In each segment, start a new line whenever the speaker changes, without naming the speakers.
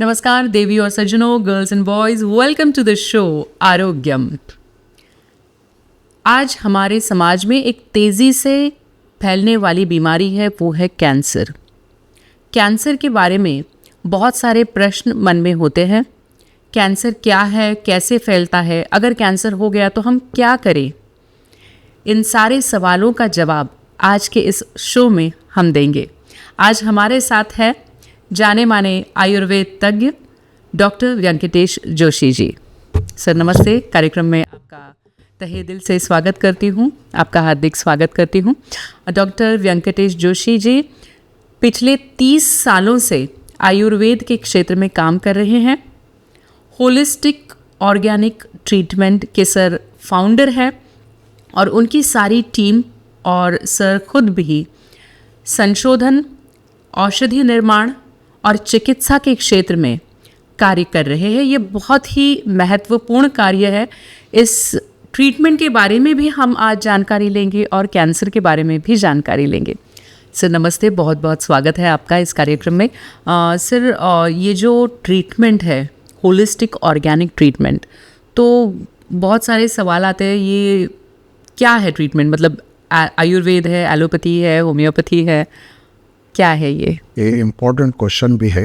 नमस्कार देवी और सज्जनों, girls and boys, welcome to the show Arogyam. आज हमारे समाज में एक तेज़ी से फैलने वाली बीमारी है, वो है कैंसर। कैंसर के बारे में बहुत सारे प्रश्न मन में होते हैं। कैंसर क्या है, कैसे फैलता है, अगर कैंसर हो गया तो हम क्या करें? इन सारे सवालों का जवाब आज के इस शो में हम देंगे। आज हमारे साथ है जाने माने आयुर्वेद तज्ञ डॉक्टर वेंकटेश जोशी जी। सर नमस्ते, कार्यक्रम में आपका तहे दिल से स्वागत करती हूँ, आपका हार्दिक स्वागत करती हूँ। डॉक्टर वेंकटेश जोशी जी पिछले 30 सालों से आयुर्वेद के क्षेत्र में काम कर रहे हैं। होलिस्टिक ऑर्गेनिक ट्रीटमेंट के सर फाउंडर हैं और उनकी सारी टीम और सर खुद भी संशोधन, औषधि निर्माण और चिकित्सा के क्षेत्र में कार्य कर रहे हैं। ये बहुत ही महत्वपूर्ण कार्य है। इस ट्रीटमेंट के बारे में भी हम आज जानकारी लेंगे और कैंसर के बारे में भी जानकारी लेंगे। सर नमस्ते, बहुत बहुत स्वागत है आपका इस कार्यक्रम में। सर ये जो ट्रीटमेंट है होलिस्टिक ऑर्गेनिक ट्रीटमेंट, तो बहुत सारे सवाल आते हैं, ये क्या है ट्रीटमेंट? मतलब आयुर्वेद है, एलोपैथी है, होम्योपैथी है, क्या है ये
इम्पोर्टेंट क्वेश्चन भी है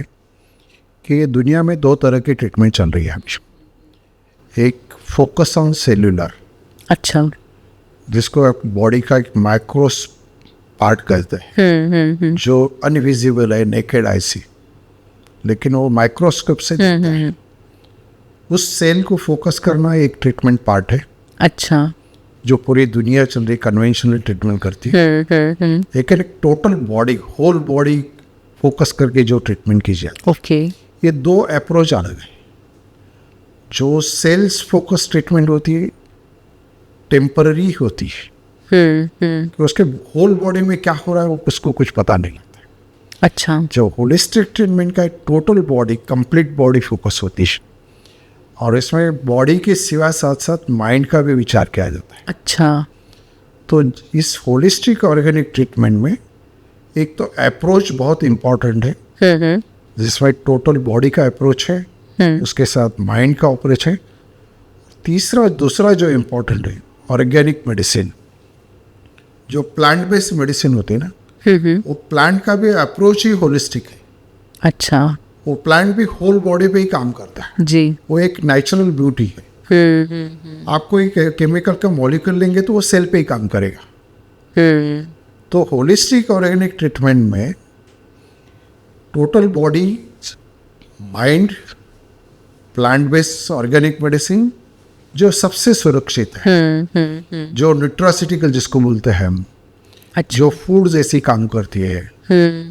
कि दुनिया में 2 तरह की ट्रीटमेंट चल रही है हमेशा। एक फोकस ऑन सेल्यूलर, अच्छा, जिसको आप बॉडी का एक माइक्रो पार्ट कहते हैं, जो अनविजिबल है नेकेड आई से, लेकिन वो माइक्रोस्कोप से दिखता है। उस सेल को फोकस करना एक ट्रीटमेंट पार्ट है, अच्छा, जो पूरी दुनिया चल रही कन्वेंशनल ट्रीटमेंट करती है। लेकिन एक total body, whole body focus करके जो ट्रीटमेंट की जाती है, ये 2 अप्रोच अलग है। जो सेल्स फोकस ट्रीटमेंट होती है टेम्पररी होती है, कि उसके होल बॉडी में क्या हो रहा है वो उसको कुछ पता नहीं लगता। अच्छा, जो होलिस्टिक ट्रीटमेंट का total body, complete body focus होती है, और इसमें बॉडी के सिवा साथ साथ माइंड का भी विचार किया जाता है। अच्छा, तो इस होलिस्टिक ऑर्गेनिक ट्रीटमेंट में एक तो अप्रोच बहुत इम्पोर्टेंट है, जिसमें टोटल बॉडी का अप्रोच है, उसके साथ माइंड का अप्रोच है। दूसरा जो इम्पोर्टेंट है ऑर्गेनिक मेडिसिन, जो प्लांट बेस्ड मेडिसिन होती है ना, वो प्लांट का भी अप्रोच ही होलिस्टिक है। अच्छा, वो प्लांट भी होल बॉडी पे ही काम करता है जी। वो एक नेचुरल ब्यूटी है। आप कोई केमिकल का मॉलिक्यूल लेंगे तो वो सेल पे ही काम करेगा। तो होलिस्टिक ऑर्गेनिक ट्रीटमेंट में total body, mind, plant based organic medicine जो सबसे सुरक्षित है, जो न्यूट्रासिटिकल जिसको बोलते हैं हम, अच्छा, जो फूड जैसी काम करती है,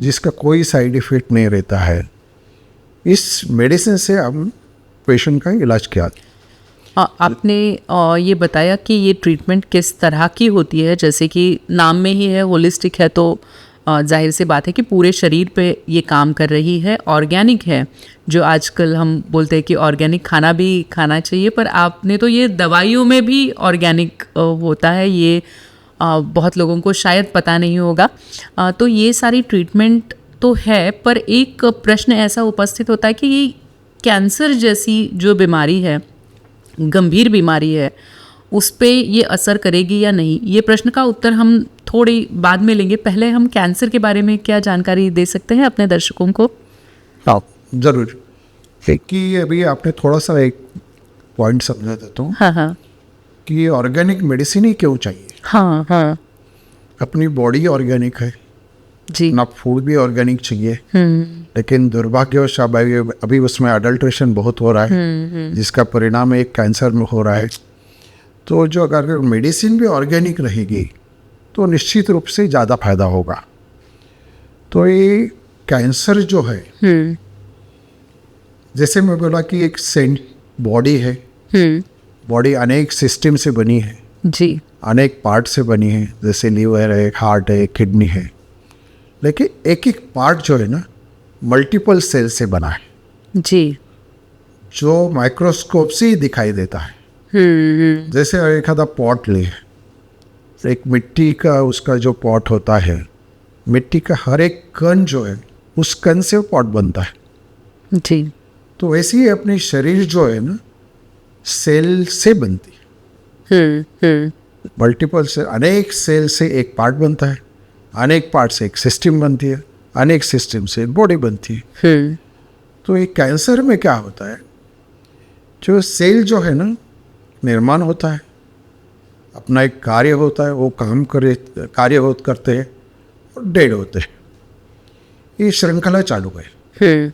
जिसका कोई साइड इफेक्ट नहीं रहता है, इस मेडिसिन से हम पेशेंट का इलाज किया।
आपने ये बताया कि ये ट्रीटमेंट किस तरह की होती है, जैसे कि नाम में ही है होलिस्टिक है, तो जाहिर सी बात है कि पूरे शरीर पे ये काम कर रही है। ऑर्गेनिक है, जो आजकल हम बोलते हैं कि ऑर्गेनिक खाना भी खाना चाहिए, पर आपने तो ये दवाइयों में भी ऑर्गेनिक होता है, ये बहुत लोगों को शायद पता नहीं होगा। तो ये सारी ट्रीटमेंट तो है, पर एक प्रश्न ऐसा उपस्थित होता है कि ये कैंसर जैसी जो बीमारी है, गंभीर बीमारी है, उस पे ये असर करेगी या नहीं? ये प्रश्न का उत्तर हम थोड़ी बाद में लेंगे। पहले हम कैंसर के बारे में क्या जानकारी दे सकते हैं अपने दर्शकों को?
हाँ ज़रूर। कि अभी आपने थोड़ा सा एक पॉइंट समझा देता हूँ। हाँ, कि ऑर्गेनिक मेडिसिन ही क्यों चाहिए। हाँ, अपनी बॉडी ऑर्गेनिक है जी, ना फूड भी ऑर्गेनिक चाहिए, लेकिन दुर्भाग्यवश अभी उसमें अडल्ट्रेशन बहुत हो रहा है, जिसका परिणाम एक कैंसर में हो रहा है। तो जो अगर मेडिसिन भी ऑर्गेनिक रहेगी तो निश्चित रूप से ज़्यादा फायदा होगा। तो ये कैंसर जो है, जैसे मैं बोला कि एक बॉडी है, बॉडी अनेक सिस्टम से बनी है जी, अनेक पार्ट से बनी है, जैसे लीवर है, हार्ट है, किडनी है, लेकिन एक एक पार्ट जो है ना मल्टीपल सेल से बना है जी, जो माइक्रोस्कोप से ही दिखाई देता है। जैसे एक आधा पॉट ले, एक मिट्टी का उसका जो पॉट होता है, मिट्टी का हर एक कण जो है उस कण से पॉट बनता है जी। तो वैसे ही अपनी शरीर जो है ना सेल से बनती है। मल्टीपल सेल, अनेक सेल से एक पार्ट बनता है, अनेक पार्ट से एक सिस्टम बनती है, अनेक सिस्टम से एक बॉडी बनती है। तो ये कैंसर में क्या होता है, जो सेल जो है ना निर्माण होता है, अपना एक कार्य होता है, वो करते हैं और डेड होते हैं। ये श्रृंखला चालू है।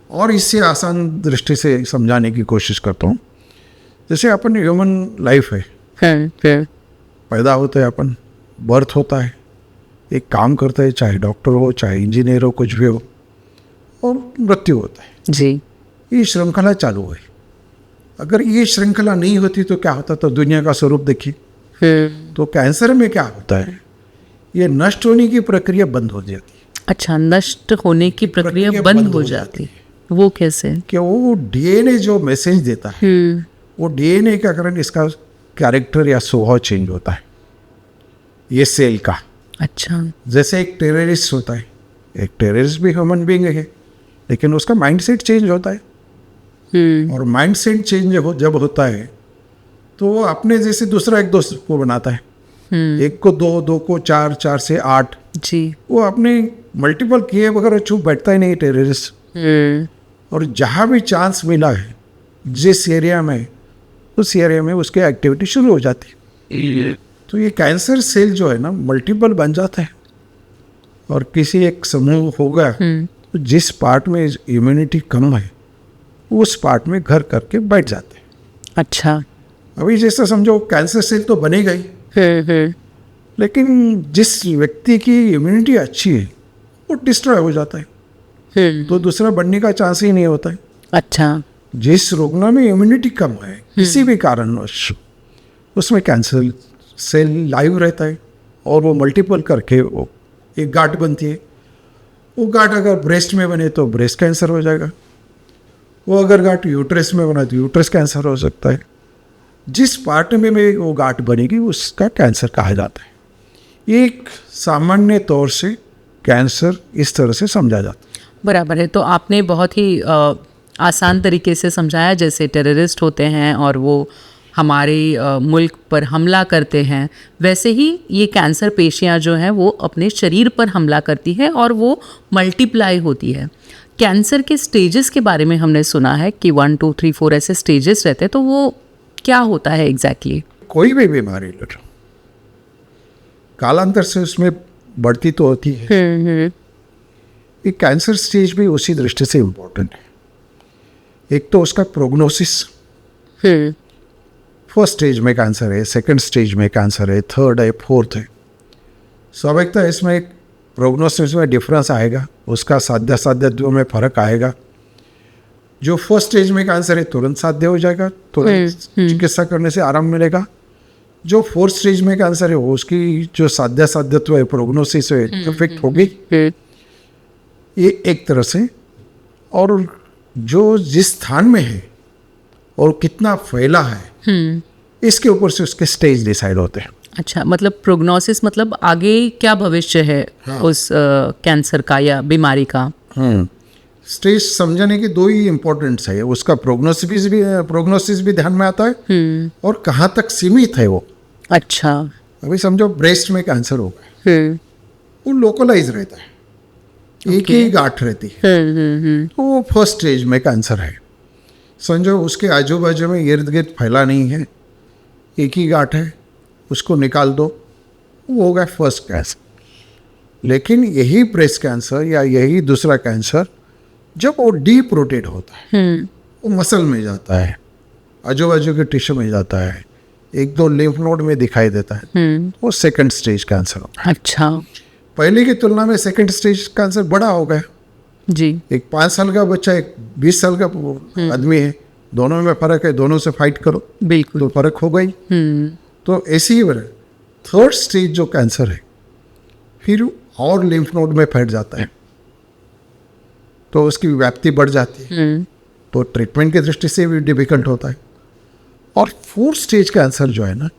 और इससे आसान दृष्टि से समझाने की कोशिश करता हूँ। जैसे अपन ह्यूमन लाइफ है, पैदा होते हैं अपन, बर्थ होता है, एक काम करते हैं, चाहे डॉक्टर हो चाहे इंजीनियर हो, कुछ भी हो, और मृत्यु होता है
जी।
ये श्रृंखला चालू है। अगर ये श्रृंखला नहीं होती तो क्या होता, तो दुनिया का स्वरूप देखिए। तो कैंसर में क्या होता है, ये नष्ट होने की प्रक्रिया बंद हो जाती है।
अच्छा, नष्ट होने की प्रक्रिया बंद हो जाती है। वो कैसे?
कि वो डीएनए जो मैसेज देता है, वो डीएनए के कारण इसका कैरेक्टर या स्वभाव चेंज होता है, ये सेल का।
अच्छा।
जैसे एक टेररिस्ट होता है, एक टेररिस्ट भी ह्यूमन बीइंग है, लेकिन उसका माइंडसेट चेंज होता है। और माइंडसेट चेंज जब होता है तो वो अपने जैसे दूसरा एक दोस्त को बनाता है। एक को दो, दो को चार, चार से 8
जी।
वो अपने मल्टीपल किए वगैरह चुप बैठता ही नहीं टेररिस्ट। और जहाँ भी चांस मिला है, जिस एरिया में, उस एरिया में उसकी एक्टिविटी शुरू हो जाती है। तो ये कैंसर सेल जो है ना मल्टीपल बन जाता है, और किसी एक समूह होगा तो जिस पार्ट में इम्यूनिटी कम है उस पार्ट में घर करके बैठ जाते हैं।
अच्छा।
अभी जैसा समझो कैंसर सेल तो बनेगा ही, लेकिन जिस व्यक्ति की इम्यूनिटी अच्छी है वो डिस्ट्रॉय हो जाता है, तो दूसरा बनने का चांस ही नहीं होता है।
अच्छा।
जिस रोगना में इम्यूनिटी कम है किसी भी कारणवश, उसमें कैंसर सेल लाइव रहता है और वो मल्टीपल करके वो एक गांठ बनती है। वो गांठ अगर ब्रेस्ट में बने तो ब्रेस्ट कैंसर हो जाएगा, वो अगर गांठ यूट्रस में बना तो यूट्रस कैंसर हो सकता है। जिस पार्ट में वो गांठ बनेगी उसका कैंसर कहा जाता है। एक सामान्य तौर से कैंसर इस तरह से समझा जाता है।
बराबर है। तो आपने बहुत ही आसान तरीके से समझाया, जैसे टेररिस्ट होते हैं और वो हमारे मुल्क पर हमला करते हैं, वैसे ही ये कैंसर पेशियां जो हैं वो अपने शरीर पर हमला करती है और वो मल्टीप्लाई होती है। कैंसर के स्टेजेस के बारे में हमने सुना है कि 1, 2, 3, 4 ऐसे स्टेजेस रहते हैं, तो वो क्या होता है एग्जैक्टली?
कोई भी बीमारी लो, कालांतर से उसमें बढ़ती तो होती है। ये कैंसर स्टेज भी उसी दृष्टि से इम्पोर्टेंट है। एक तो उसका प्रोग्नोसिस, फर्स्ट स्टेज में कैंसर है, सेकंड स्टेज में कैंसर है, थर्ड है, फोर्थ है। स्वाभाविकता इसमें एक प्रोग्नोसिस में डिफरेंस आएगा, उसका साध्यत्व में फर्क आएगा। जो फर्स्ट स्टेज में कैंसर है तुरंत साध्य हो जाएगा, तुरंत चिकित्सा करने से आराम मिलेगा। जो फोर्थ स्टेज में कैंसर है वो उसकी जो साध्यत्व है, प्रोग्नोसिस है, इफेक्ट होगी। ये एक तरह से, और जो जिस स्थान में है और कितना फैला है इसके ऊपर से उसके स्टेज डिसाइड होते हैं।
अच्छा, मतलब प्रोग्नोसिस मतलब आगे क्या भविष्य है उस कैंसर का या बीमारी का।
स्टेज समझने की 2 ही इम्पोर्टेंट्स है, उसका प्रोग्नोसिस भी ध्यान में आता है और कहाँ तक सीमित है वो।
अच्छा।
अभी समझो ब्रेस्ट में कैंसर होगा, वो लोकलाइज रहता है, एक ही गांठ रहती है, तो वो फर्स्ट स्टेज में कैंसर है। समझो उसके आजू बाजू में इर्द गिर्द फैला नहीं है, एक ही गांठ है, उसको निकाल दो, वो हो गया फर्स्ट कैंसर। लेकिन यही ब्रेस्ट कैंसर या यही दूसरा कैंसर जब वो डीप रोटेट होता है, वो मसल में जाता है, आजू बाजू के टिश्यू में जाता है, 1-2 लिम्फ नोड में दिखाई देता है, वो सेकंड स्टेज कैंसर होता है।
अच्छा।
पहले की तुलना में सेकंड स्टेज कैंसर बड़ा हो गया
जी।
एक 5 साल का बच्चा, एक 20 साल का आदमी है, दोनों में फर्क है, दोनों से फाइट करो, बिल्कुल तो फर्क हो गई। तो ऐसे ही थर्ड स्टेज जो कैंसर है फिर और लिम्फ नोड में फैल जाता है, तो उसकी व्याप्ति बढ़ जाती है, तो ट्रीटमेंट की दृष्टि से भी डिफिकल्ट होता है। और फोर्थ स्टेज कैंसर जो है ना,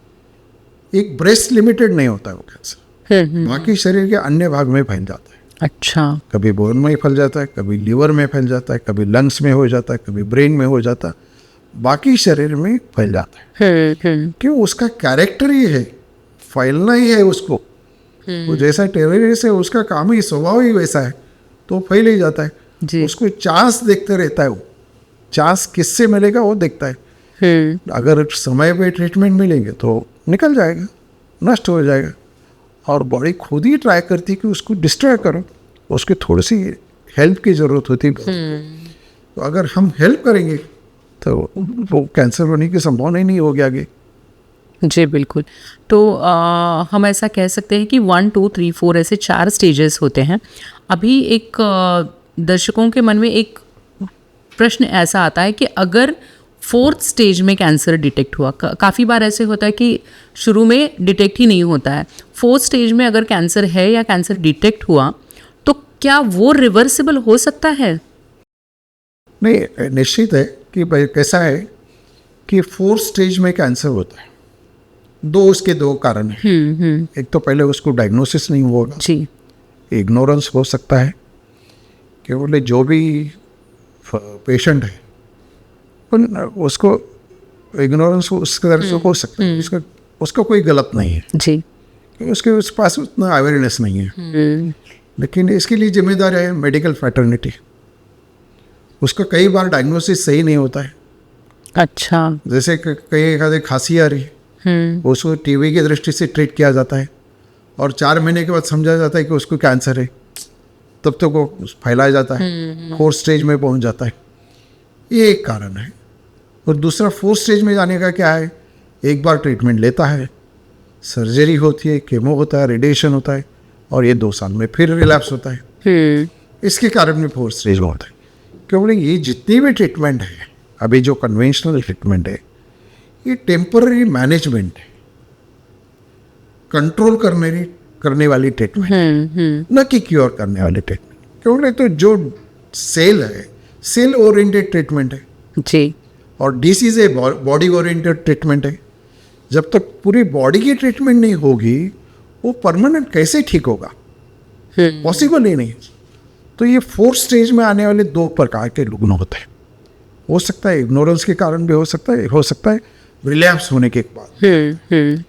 एक ब्रेस्ट लिमिटेड नहीं होता है वो कैंसर, बाकी शरीर के अन्य भाग में फैल जाता है।
अच्छा।
कभी बोन में ही फैल जाता है, कभी लीवर में फैल जाता है, कभी लंग्स में हो जाता है, कभी ब्रेन में हो जाता है, बाकी शरीर में फैल जाता है। क्यों? उसका कैरेक्टर ही है, फैलना ही है उसको। वो जैसा टेररिस्ट है, उसका काम ही, स्वभाव ही वैसा है, तो फैल ही जाता है
जी।
उसको चांस देखते रहता है, वो चांस किससे मिलेगा वो देखता है। अगर समय पे ट्रीटमेंट मिलेंगे तो निकल जाएगा, नष्ट हो जाएगा, और बॉडी खुद ही ट्राई करती है कि उसको डिस्ट्रॉय करो, उसकी थोड़ी सी हेल्प की ज़रूरत होती है। तो अगर हम हेल्प करेंगे तो वो कैंसर होने की संभावना ही नहीं होगी आगे।
जी बिल्कुल। तो हम ऐसा कह सकते हैं कि 1, 2, 3, 4 ऐसे 4 स्टेजेस होते हैं। अभी एक दर्शकों के मन में एक प्रश्न ऐसा आता है कि अगर 4th स्टेज में कैंसर डिटेक्ट हुआ, काफ़ी बार ऐसे होता है कि शुरू में डिटेक्ट ही नहीं होता है, 4th स्टेज में अगर कैंसर है या कैंसर डिटेक्ट हुआ तो क्या वो रिवर्सिबल हो सकता है?
नहीं, निश्चित है कि भाई कैसा है कि 4th स्टेज में कैंसर होता है, उसके दो कारण हैं। एक तो पहले उसको डायग्नोसिस नहीं होगा
जी,
इग्नोरेंस हो सकता है कि बोले जो भी पेशेंट है उसको इग्नोरेंस उस तरह से हो सकता है, उसका कोई गलत नहीं है
जी,
कि उसके उस पास उतना अवेयरनेस नहीं है। लेकिन इसके लिए जिम्मेदार है मेडिकल फैटर्निटी। उसका कई बार डायग्नोसिस सही नहीं होता है।
अच्छा।
जैसे कई खांसी आ रही है, उसको टीबी की दृष्टि से ट्रीट किया जाता है और 4 महीने के बाद समझा जाता है कि उसको कैंसर है, तब तक वो फैलाया जाता है, 4th स्टेज में पहुंच जाता है। ये एक कारण है। और दूसरा 4th स्टेज में जाने का क्या है, एक बार ट्रीटमेंट लेता है, सर्जरी होती है, केमो होता है, रेडिएशन होता है, और ये 2 साल में फिर रिलैप्स होता है। इसके कारण में 4th स्टेज में होता है। क्योंकि ये जितनी भी ट्रीटमेंट है, अभी जो कन्वेंशनल ट्रीटमेंट है, ये टेम्पररी मैनेजमेंट है, कंट्रोल करने वाली ट्रीटमेंट है, न कि क्योर करने वाली ट्रीटमेंट। क्योंकि तो जो सेल है, सेल ओरिएंटेड ट्रीटमेंट है
जी,
और डिसीज है बॉडी ओरिएंटेड ट्रीटमेंट है। जब तक पूरी बॉडी की ट्रीटमेंट नहीं होगी, वो परमानेंट कैसे ठीक होगा? पॉसिबल ही नहीं। तो ये 4th स्टेज में आने वाले 2 प्रकार के रुग्ण होते हैं। हो सकता है इग्नोरेंस के कारण भी हो सकता है रिलैप्स होने के बाद।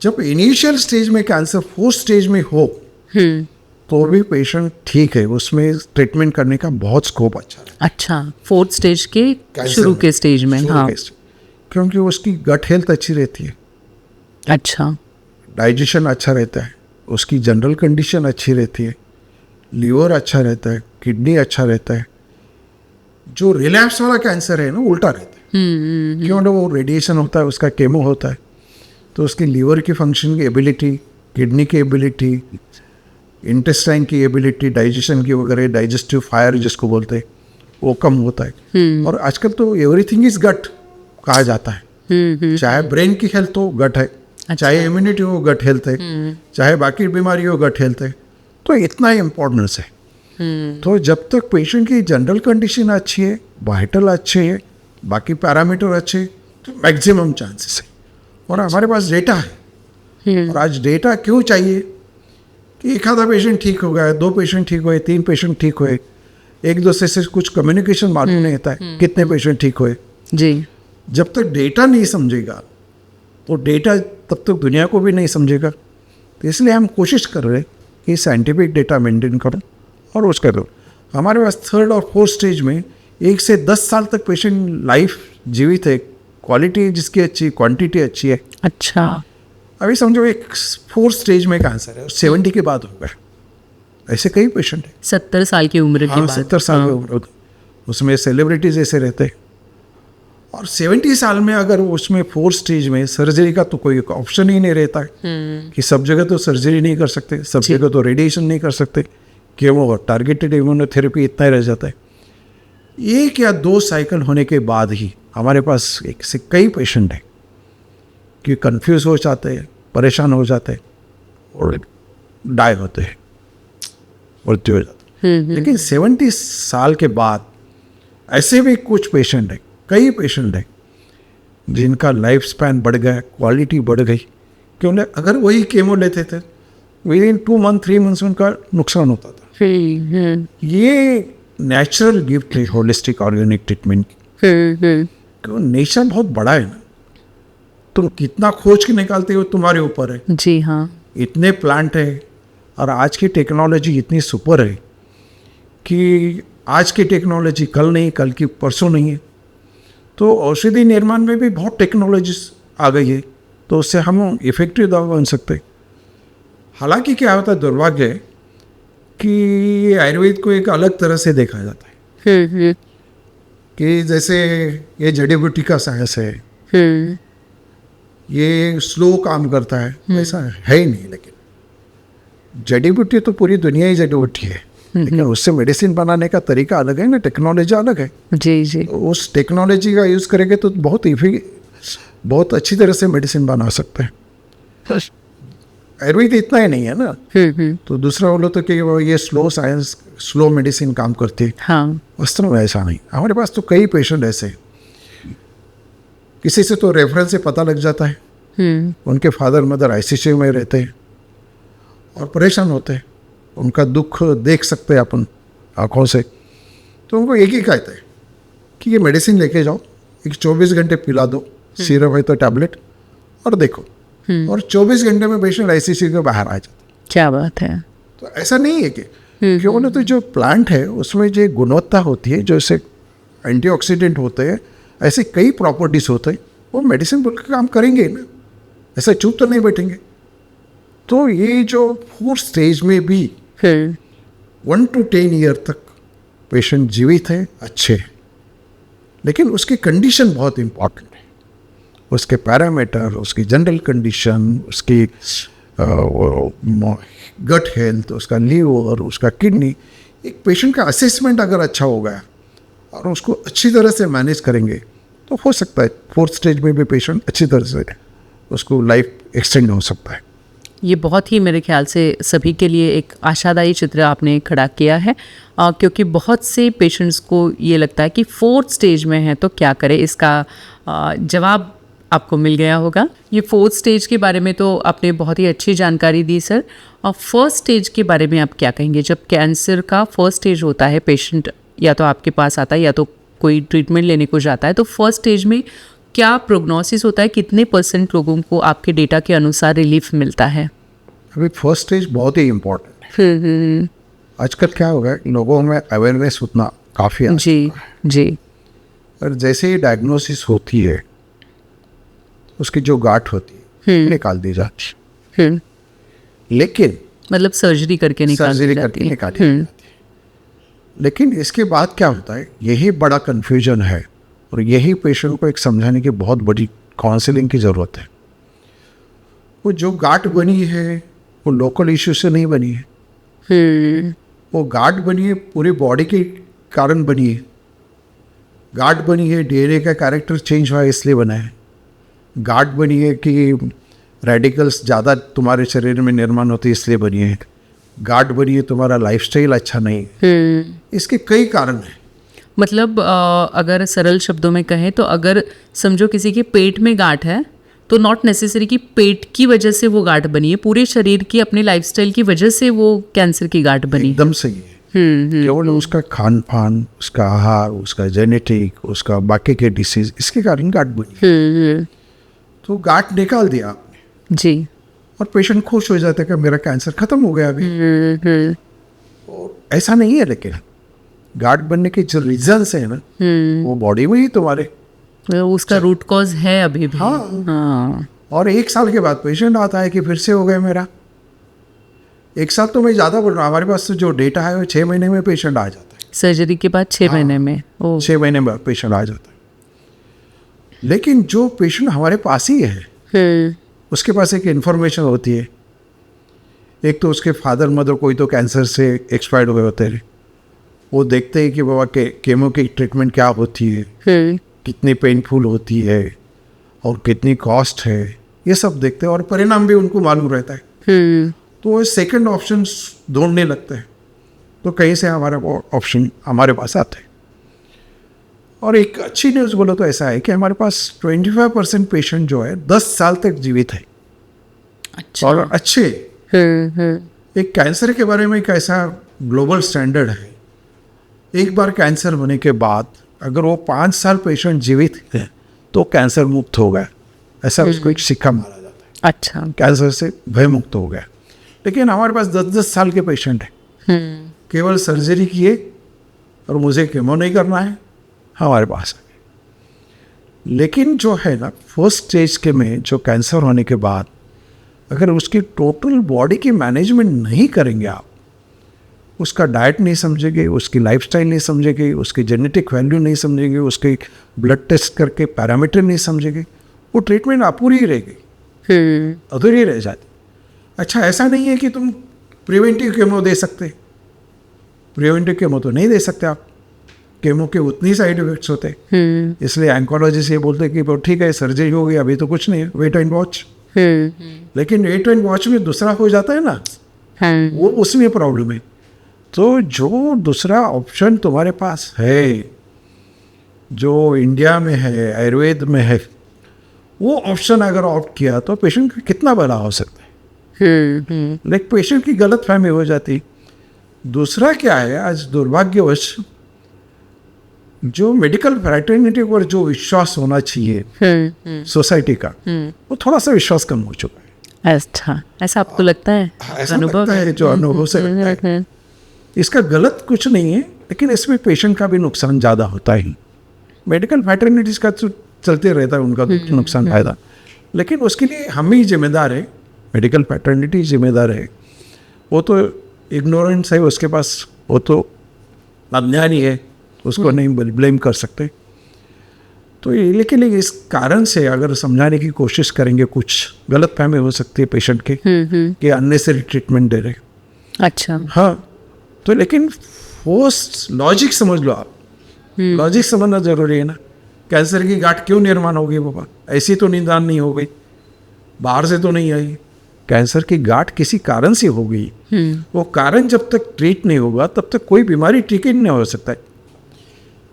जब इनिशियल स्टेज में कैंसर 4th स्टेज में हो तो भी पेशेंट ठीक है, उसमें ट्रीटमेंट करने का बहुत स्कोप अच्छा है।
अच्छा, 4th स्टेज के शुरू के स्टेज में। हाँ,
क्योंकि उसकी गट हेल्थ अच्छी रहती है,
अच्छा,
डाइजेशन अच्छा रहता है, उसकी जनरल कंडीशन अच्छी रहती है, लीवर अच्छा रहता है, किडनी अच्छा रहता है। जो रिलैप्स वाला कैंसर है ना, उल्टा रहता है। क्यों ना वो रेडिएशन होता है, उसका केमो होता है, तो उसकी लीवर की फंक्शन की एबिलिटी, किडनी की एबिलिटी, इंटेस्टाइन की एबिलिटी, डाइजेशन की वगैरह, डाइजेस्टिव फायर जिसको बोलते हैं, वो कम होता है। और आजकल तो एवरीथिंग इज गट कहा जाता है। चाहे ब्रेन की हेल्थ हो, गट है, चाहे इम्यूनिटी हो, गट हेल्थ है, चाहे बाकी बीमारी हो, गट हेल्थ है। तो इतना ही इम्पोर्टेंस है। तो जब तक पेशेंट की जनरल कंडीशन अच्छी है, वाइटल अच्छे है, बाकी पैरामीटर अच्छे है, तो मैक्सिमम चांसेस है। और हमारे पास डेटा है। और आज डेटा क्यों चाहिए कि एक आधा पेशेंट ठीक हो गया, 2 पेशेंट ठीक हुए, 3 पेशेंट ठीक हुए, एक दूसरे से कुछ कम्युनिकेशन मालूम नहीं होता है कितने पेशेंट ठीक हुए
जी।
जब तक डेटा नहीं समझेगा तो डेटा तब तक दुनिया को भी नहीं समझेगा। तो इसलिए हम कोशिश कर रहे हैं कि साइंटिफिक डेटा मेंटेन करो और उसका दो। हमारे पास 3rd और 4th स्टेज में 1 से 10 साल तक पेशेंट लाइफ जीवित है, क्वालिटी जिसकी अच्छी, क्वांटिटी अच्छी है।
अच्छा,
अभी समझो एक 4th स्टेज में कैंसर है और 70 के बाद हो गया, ऐसे कई पेशेंट हैं।
70 साल की उम्र के बाद।
70 साल की उम्र, उसमें सेलिब्रिटीज ऐसे रहते हैं। और 70 साल में अगर उसमें 4th स्टेज में सर्जरी का तो कोई ऑप्शन ही नहीं रहता है कि सब जगह तो सर्जरी नहीं कर सकते, सब जगह तो रेडिएशन नहीं कर सकते, केमो टारगेटेड इम्यूनोथेरेपी इतना ही रह जाता है। 1 या 2 साइकिल होने के बाद ही हमारे पास एक से कई पेशेंट हैं कि कंफ्यूज हो जाते हैं, परेशान हो जाते हैं और डाई होते हैं, मृत्यु हो जाती है। लेकिन 70 साल के बाद ऐसे भी कुछ पेशेंट हैं, कई पेशेंट हैं जिनका लाइफ स्पैन बढ़ गया, क्वालिटी बढ़ गई। क्यों? अगर वही केमो लेते थे विद इन 2 मंथ 3 मंथ्स उनका नुकसान होता था। ये नेचुरल गिफ्ट है होलिस्टिक ऑर्गेनिक ट्रीटमेंट की। नेचर बहुत बड़ा है ना, तुम कितना खोज के निकालते हो तुम्हारे ऊपर है।
जी हाँ,
इतने प्लांट है और आज की टेक्नोलॉजी इतनी सुपर है कि आज की टेक्नोलॉजी कल नहीं, कल की परसों नहीं है। तो औषधि निर्माण में भी बहुत टेक्नोलॉजीज आ गई है, तो उससे हम इफेक्टिव दवा बन सकते हैं। हालांकि क्या होता है, दुर्भाग्य है कि आयुर्वेद को एक अलग तरह से देखा जाता है कि जैसे ये जड़ी बूटी का साइंस है, ये स्लो काम करता है, ऐसा है ही नहीं। लेकिन जड़ी बूटी तो पूरी दुनिया ही जड़ी बूटी है, लेकिन उससे मेडिसिन बनाने का तरीका अलग है ना, टेक्नोलॉजी अलग है।
जी जी,
उस टेक्नोलॉजी का यूज़ करेंगे तो बहुत अच्छी तरह से मेडिसिन बना सकते हैं। आयुर्वेद इतना ही नहीं है ना। तो दूसरा बोलो तो कि ये स्लो साइंस, स्लो मेडिसिन काम करती है।
हाँ,
वास्तव में ऐसा नहीं। हमारे पास तो कई पेशेंट ऐसे, किसी से तो रेफरेंस से पता लग जाता है, उनके फादर मदर आईसीयू में रहते हैं और परेशान होते हैं, उनका दुख देख सकते हैं अपन आँखों से। तो उनको एक ही कहते हैं कि ये मेडिसिन लेके जाओ, एक 24 घंटे पिला दो, सिरप है तो टैबलेट, और देखो। और 24 घंटे में पेशेंट आईसीयू के बाहर आ जाता है।
क्या बात है।
तो ऐसा नहीं है कि क्यों ना, तो जो प्लांट है उसमें जो गुणवत्ता होती है, जो ऐसे एंटीऑक्सीडेंट होते हैं, ऐसे कई प्रॉपर्टीज होते हैं, वो मेडिसिन बोल के काम करेंगे ना, ऐसा चुप तो नहीं बैठेंगे। तो ये जो 4th स्टेज में भी 1 to 10 ईयर तक पेशेंट जीवित है, अच्छे हैं, लेकिन उसकी कंडीशन बहुत इम्पॉर्टेंट है। उसके पैरामीटर, उसकी जनरल कंडीशन, उसकी गट हेल्थ, उसका लीवर, उसका किडनी, एक पेशेंट का असेसमेंट अगर अच्छा हो गया और उसको अच्छी तरह से मैनेज करेंगे तो हो सकता है 4th स्टेज में भी पेशेंट अच्छी तरह से उसको लाइफ एक्सटेंड हो सकता है।
ये बहुत ही मेरे ख्याल से सभी के लिए एक आशादायी चित्र आपने खड़ा किया है, क्योंकि बहुत से पेशेंट्स को ये लगता है कि 4th स्टेज में है तो क्या करें। इसका जवाब आपको मिल गया होगा। ये 4th स्टेज के बारे में तो आपने बहुत ही अच्छी जानकारी दी सर। और 1st स्टेज के बारे में आप क्या कहेंगे? जब कैंसर का 1st स्टेज होता है, पेशेंट या तो आपके पास आता है या तो कोई ट्रीटमेंट लेने को जाता है, तो 1st स्टेज में क्या प्रोग्नोसिस होता है? कितने % लोगों को आपके डेटा के अनुसार रिलीफ मिलता है?
अभी 1st स्टेज बहुत ही इम्पोर्टेंट है। आजकल क्या हो गया, लोगों में अवेयरनेस उतना काफ़ी है।
जी जी।
और जैसे ही डायग्नोसिस होती है, उसकी जो गांठ होती है निकाल दी जाती है, लेकिन
मतलब सर्जरी करके निकाली जाती है।
लेकिन इसके बाद क्या होता है, यही बड़ा कन्फ्यूजन है और यही पेशेंट को एक समझाने की बहुत बड़ी काउंसलिंग की ज़रूरत है। वो जो गांठ बनी है वो लोकल इश्यू से नहीं बनी है, वो गांठ बनी है पूरी बॉडी के कारण बनी है। गांठ बनी है डीएनए का कैरेक्टर चेंज हुआ है इसलिए बना है। गांठ बनी है कि रेडिकल्स ज़्यादा तुम्हारे शरीर में निर्माण होते इसलिए बनी है। गांठ बनी है तुम्हारा लाइफस्टाइल अच्छा नहीं है। इसके कई कारण हैं।
मतलब अगर सरल शब्दों में कहें तो अगर समझो किसी के पेट में गांठ है तो नॉट नेसेसरी कि पेट की वजह से वो गांठ बनी है, पूरे शरीर की अपने लाइफस्टाइल की वजह से वो कैंसर की गांठ बनी।
एकदम सही है। केवल उसका खान पान, उसका आहार, उसका जेनेटिक, उसका बाकी के डिसीज, इसके कारण गांठ बनी। तो गांठ निकाल दिया आपने
जी,
और पेशेंट खुश हो जाता है कि मेरा कैंसर खत्म हो गया अभी। ऐसा नहीं है, लेकिन गांठ बनने के जो रीजंस है ना, वो बॉडी में ही तुम्हारे
उसका रूट कॉज है अभी भी।
हाँ। और 1 साल के बाद पेशेंट आता है कि फिर से हो गया मेरा। 1 साल तो मैं ज़्यादा बोल रहा हूँ, हमारे पास तो जो डेटा है वो 6 महीने में पेशेंट आ जाता है।
सर्जरी के बाद 6 महीने में।
6 महीने में पेशेंट आ जाता है। लेकिन जो पेशेंट हमारे पास ही है, उसके पास एक इन्फॉर्मेशन होती है। एक तो उसके फादर मदर कोई तो कैंसर से एक्सपायर्ड हुए होते हैं, वो देखते हैं कि बाबा के केमो की ट्रीटमेंट क्या होती है, कितनी पेनफुल होती है और कितनी कॉस्ट है, ये सब देखते हैं और परिणाम भी उनको मालूम रहता है। तो वो सेकंड ऑप्शन ढूंढने लगते हैं, तो कहीं से हमारा वो ऑप्शन हमारे पास आता है। और एक अच्छी न्यूज़ बोलो तो ऐसा है कि हमारे पास 25% पेशेंट जो है 10 साल तक जीवित है।
अच्छा।
और अच्छे एक कैंसर के बारे में एक ऐसा ग्लोबल स्टैंडर्ड है, एक बार कैंसर होने के बाद अगर वो 5 साल पेशेंट जीवित है तो कैंसर मुक्त हो गया, ऐसा उसको एक सिक्का मारा जाता है।
अच्छा,
कैंसर से भय मुक्त हो गया। लेकिन हमारे पास 10-10 साल के पेशेंट हैं, केवल सर्जरी किए और मुझे केमो नहीं करना है, हमारे पास है। लेकिन जो है ना, फर्स्ट स्टेज के में जो कैंसर होने के बाद अगर उसकी टोटल बॉडी की मैनेजमेंट नहीं करेंगे आप, उसका डाइट नहीं समझेंगे, उसकी लाइफस्टाइल नहीं समझेंगे, उसकी जेनेटिक वैल्यू नहीं समझेंगे, उसके ब्लड टेस्ट करके पैरामीटर नहीं समझेंगे, वो ट्रीटमेंट अपूरी ही रहेगी, अधूरी रह जाती। अच्छा, ऐसा नहीं है कि तुम प्रिवेंटिव केमो दे सकते, प्रिवेंटिव केमो तो नहीं दे सकते आप, केमो के उतनी साइड इफेक्ट्स होते हैं। इसलिए ऑन्कोलॉजिस्ट ये बोलते हैं कि ठीक है सर्जरी हो गई, अभी तो कुछ नहीं है, वेट एंड वॉच। लेकिन वेट एंड वॉच में दूसरा हो जाता है ना, वो उसमें प्रॉब्लम है। तो जो दूसरा ऑप्शन तुम्हारे पास है, जो इंडिया में है, आयुर्वेद में है, वो ऑप्शन अगर ऑप्ट किया तो पेशेंट का कितना भला हो सकता है। लेकिन पेशेंट की गलत फहमी हो जाती। दूसरा क्या है, आज दुर्भाग्यवश जो मेडिकल फ्रैटर्निटी पर जो विश्वास होना चाहिए सोसाइटी का, वो थोड़ा सा विश्वास कम हो चुका है।
अच्छा, ऐसा आपको लगता है?
ऐसा लगता है, जो अनुभव से लगता है। इसका गलत कुछ नहीं है, लेकिन इसमें पेशेंट का भी नुकसान ज़्यादा होता है। मेडिकल फ्रैटर्निटीज़ का तो चलते रहता है उनका नुकसान फायदा, लेकिन उसके लिए हम ही जिम्मेदार है, मेडिकल फ्रैटर्निटी जिम्मेदार है। वो तो इग्नोरेंस है उसके पास, वो तो अज्ञानी है, उसको नहीं ब्लेम कर सकते। तो ये लेकिन इस कारण से अगर समझाने की कोशिश करेंगे, कुछ गलत फहमी हो सकती है पेशेंट के कि अननेसेसरी ट्रीटमेंट दे रहे।
अच्छा,
हाँ, तो लेकिन फर्स्ट लॉजिक समझ लो आप, लॉजिक समझना जरूरी है ना। कैंसर की गांठ क्यों निर्माण हो गई बाबा? ऐसी तो निदान नहीं हो गई, बाहर से तो नहीं आई। कैंसर की गांठ किसी कारण से हो गई। वो कारण जब तक ट्रीट नहीं होगा तब तक कोई बीमारी ठीक ही नहीं हो सकता है।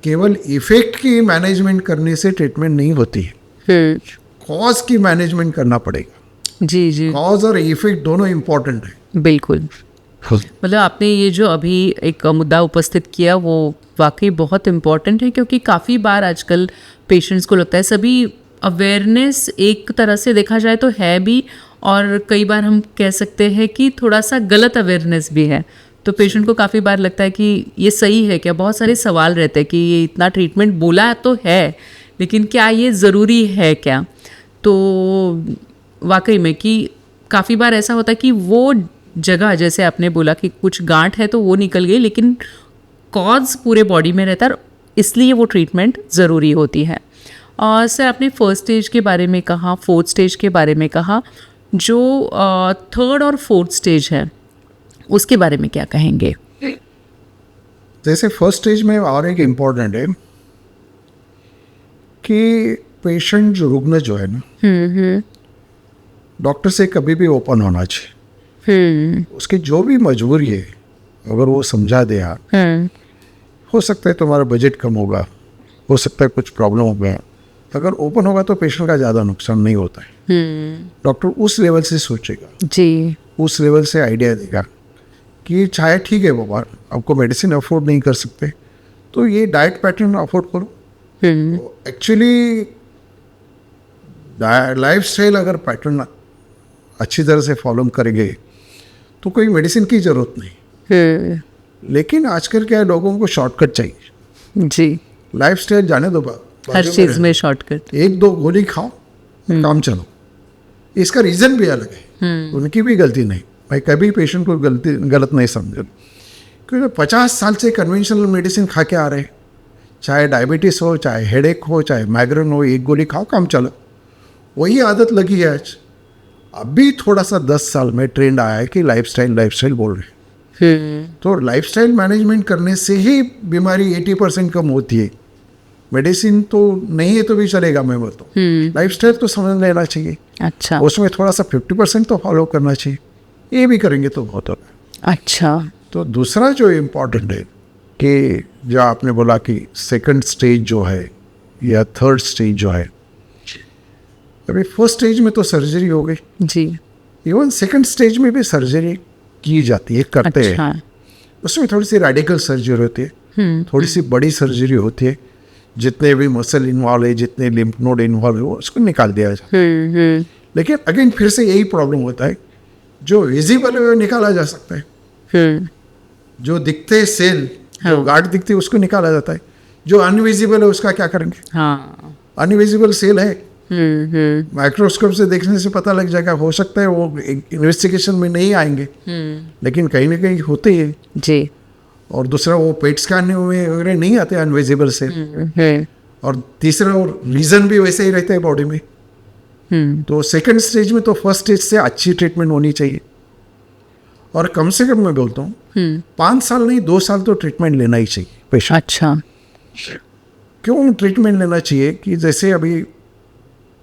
केवल इफेक्ट की मैनेजमेंट करने से ट्रीटमेंट नहीं होती है, कॉज की मैनेजमेंट करना पड़ेगा।
जी,
कॉज और इफेक्ट दोनों इम्पोर्टेंट है।
बिल्कुल। मतलब आपने ये जो अभी एक मुद्दा उपस्थित किया वो वाकई बहुत इम्पॉर्टेंट है, क्योंकि काफ़ी बार आजकल पेशेंट्स को लगता है, सभी अवेयरनेस एक तरह से देखा जाए तो है भी, और कई बार हम कह सकते हैं कि थोड़ा सा गलत अवेयरनेस भी है। तो पेशेंट को काफ़ी बार लगता है कि ये सही है क्या? बहुत सारे सवाल रहते हैं कि ये इतना ट्रीटमेंट बोला तो है, लेकिन क्या ये ज़रूरी है क्या? तो वाकई में कि काफ़ी बार ऐसा होता है कि वो जगह, जैसे आपने बोला कि कुछ गांठ है तो वो निकल गई, लेकिन कॉज पूरे बॉडी में रहता है, इसलिए वो ट्रीटमेंट ज़रूरी होती है। और सर, आपने फर्स्ट स्टेज के बारे में कहा, फोर्थ स्टेज के बारे में कहा, जो थर्ड और फोर्थ स्टेज है उसके बारे में क्या कहेंगे?
जैसे फर्स्ट स्टेज में और एक इम्पॉर्टेंट है कि पेशेंट जो रुग्ण जो है ना, डॉक्टर से कभी भी ओपन होना चाहिए। उसकी जो भी मजबूरी है अगर वो समझा दे, हो सकता है तुम्हारा बजट कम होगा, हो सकता है कुछ प्रॉब्लम हो गया, अगर ओपन होगा तो पेशेंट का ज़्यादा नुकसान नहीं होता है। डॉक्टर उस लेवल से सोचेगा जी, उस लेवल से आइडिया देगा कि चाहे ठीक है बाबा, आपको मेडिसिन अफोर्ड नहीं कर सकते तो ये डाइट पैटर्न अफोर्ड करो। एक्चुअली लाइफ स्टाइल अगर पैटर्न अच्छी तरह से फॉलो करेंगे तो कोई मेडिसिन की ज़रूरत नहीं। लेकिन आजकल क्या है, लोगों को शॉर्टकट चाहिए जी। लाइफ स्टाइल जाने दो,
हर चीज़ में शॉर्टकट,
1-2 गोली खाओ, काम चलो। इसका रीज़न भी अलग है, उनकी भी गलती नहीं, मैं कभी पेशेंट को गलत नहीं समझा, क्योंकि 50 साल से कन्वेंशनल मेडिसिन खा के आ रहे हैं, चाहे डायबिटीज़ हो, चाहे हेडेक हो, चाहे माइग्रेन हो, 1 गोली खाओ, काम चलो। वही आदत लगी है आज। अभी थोड़ा सा 10 साल में ट्रेंड आया है कि लाइफस्टाइल बोल रहे हैं। तो लाइफस्टाइल मैनेजमेंट करने से ही बीमारी 80% कम होती है। मेडिसिन तो नहीं है तो भी चलेगा, मैं बोलता हूँ लाइफस्टाइल तो समझ लेना चाहिए। अच्छा, उसमें थोड़ा सा 50% तो फॉलो करना चाहिए, ये भी करेंगे तो बहुत होगा। अच्छा, तो दूसरा जो इम्पोर्टेंट है कि जो आपने बोला कि सेकंड स्टेज जो है या थर्ड स्टेज जो है, अभी फर्स्ट स्टेज में तो सर्जरी हो गई जी, इवन सेकंड स्टेज में भी सर्जरी की जाती है, करते हैं। उसमें थोड़ी सी रेडिकल सर्जरी होती है, थोड़ी सी बड़ी सर्जरी होती है, जितने भी मसल इन्वॉल्व है, जितने लिम्फ नोड इन्वॉल्व है, उसको निकाल दिया जाता है। लेकिन अगेन फिर से यही प्रॉब्लम होता है, जो विजिबल है वो निकाला जा सकता है, जो दिखते हैं सेल, जो गार्ड दिखते है उसको निकाला जाता है, जो अनविजिबल है उसका क्या करेंगे? अनविजिबल सेल है, माइक्रोस्कोप से देखने से पता लग जाएगा, हो सकता है वो इन्वेस्टिगेशन में नहीं आएंगे, लेकिन कहीं ना कहीं होते हैं जी। और दूसरा वो पेट स्कैन में वगैरह नहीं आते अनविजिबल सेल, और तीसरा और रीजन भी वैसे ही रहता है बॉडी में। तो सेकंड स्टेज में तो फर्स्ट स्टेज से अच्छी ट्रीटमेंट होनी चाहिए, और कम से कम मैं बोलता हूँ 5 साल नहीं 2 साल तो ट्रीटमेंट लेना ही चाहिए पेशेंट।
अच्छा,
क्यों ट्रीटमेंट लेना चाहिए? कि जैसे अभी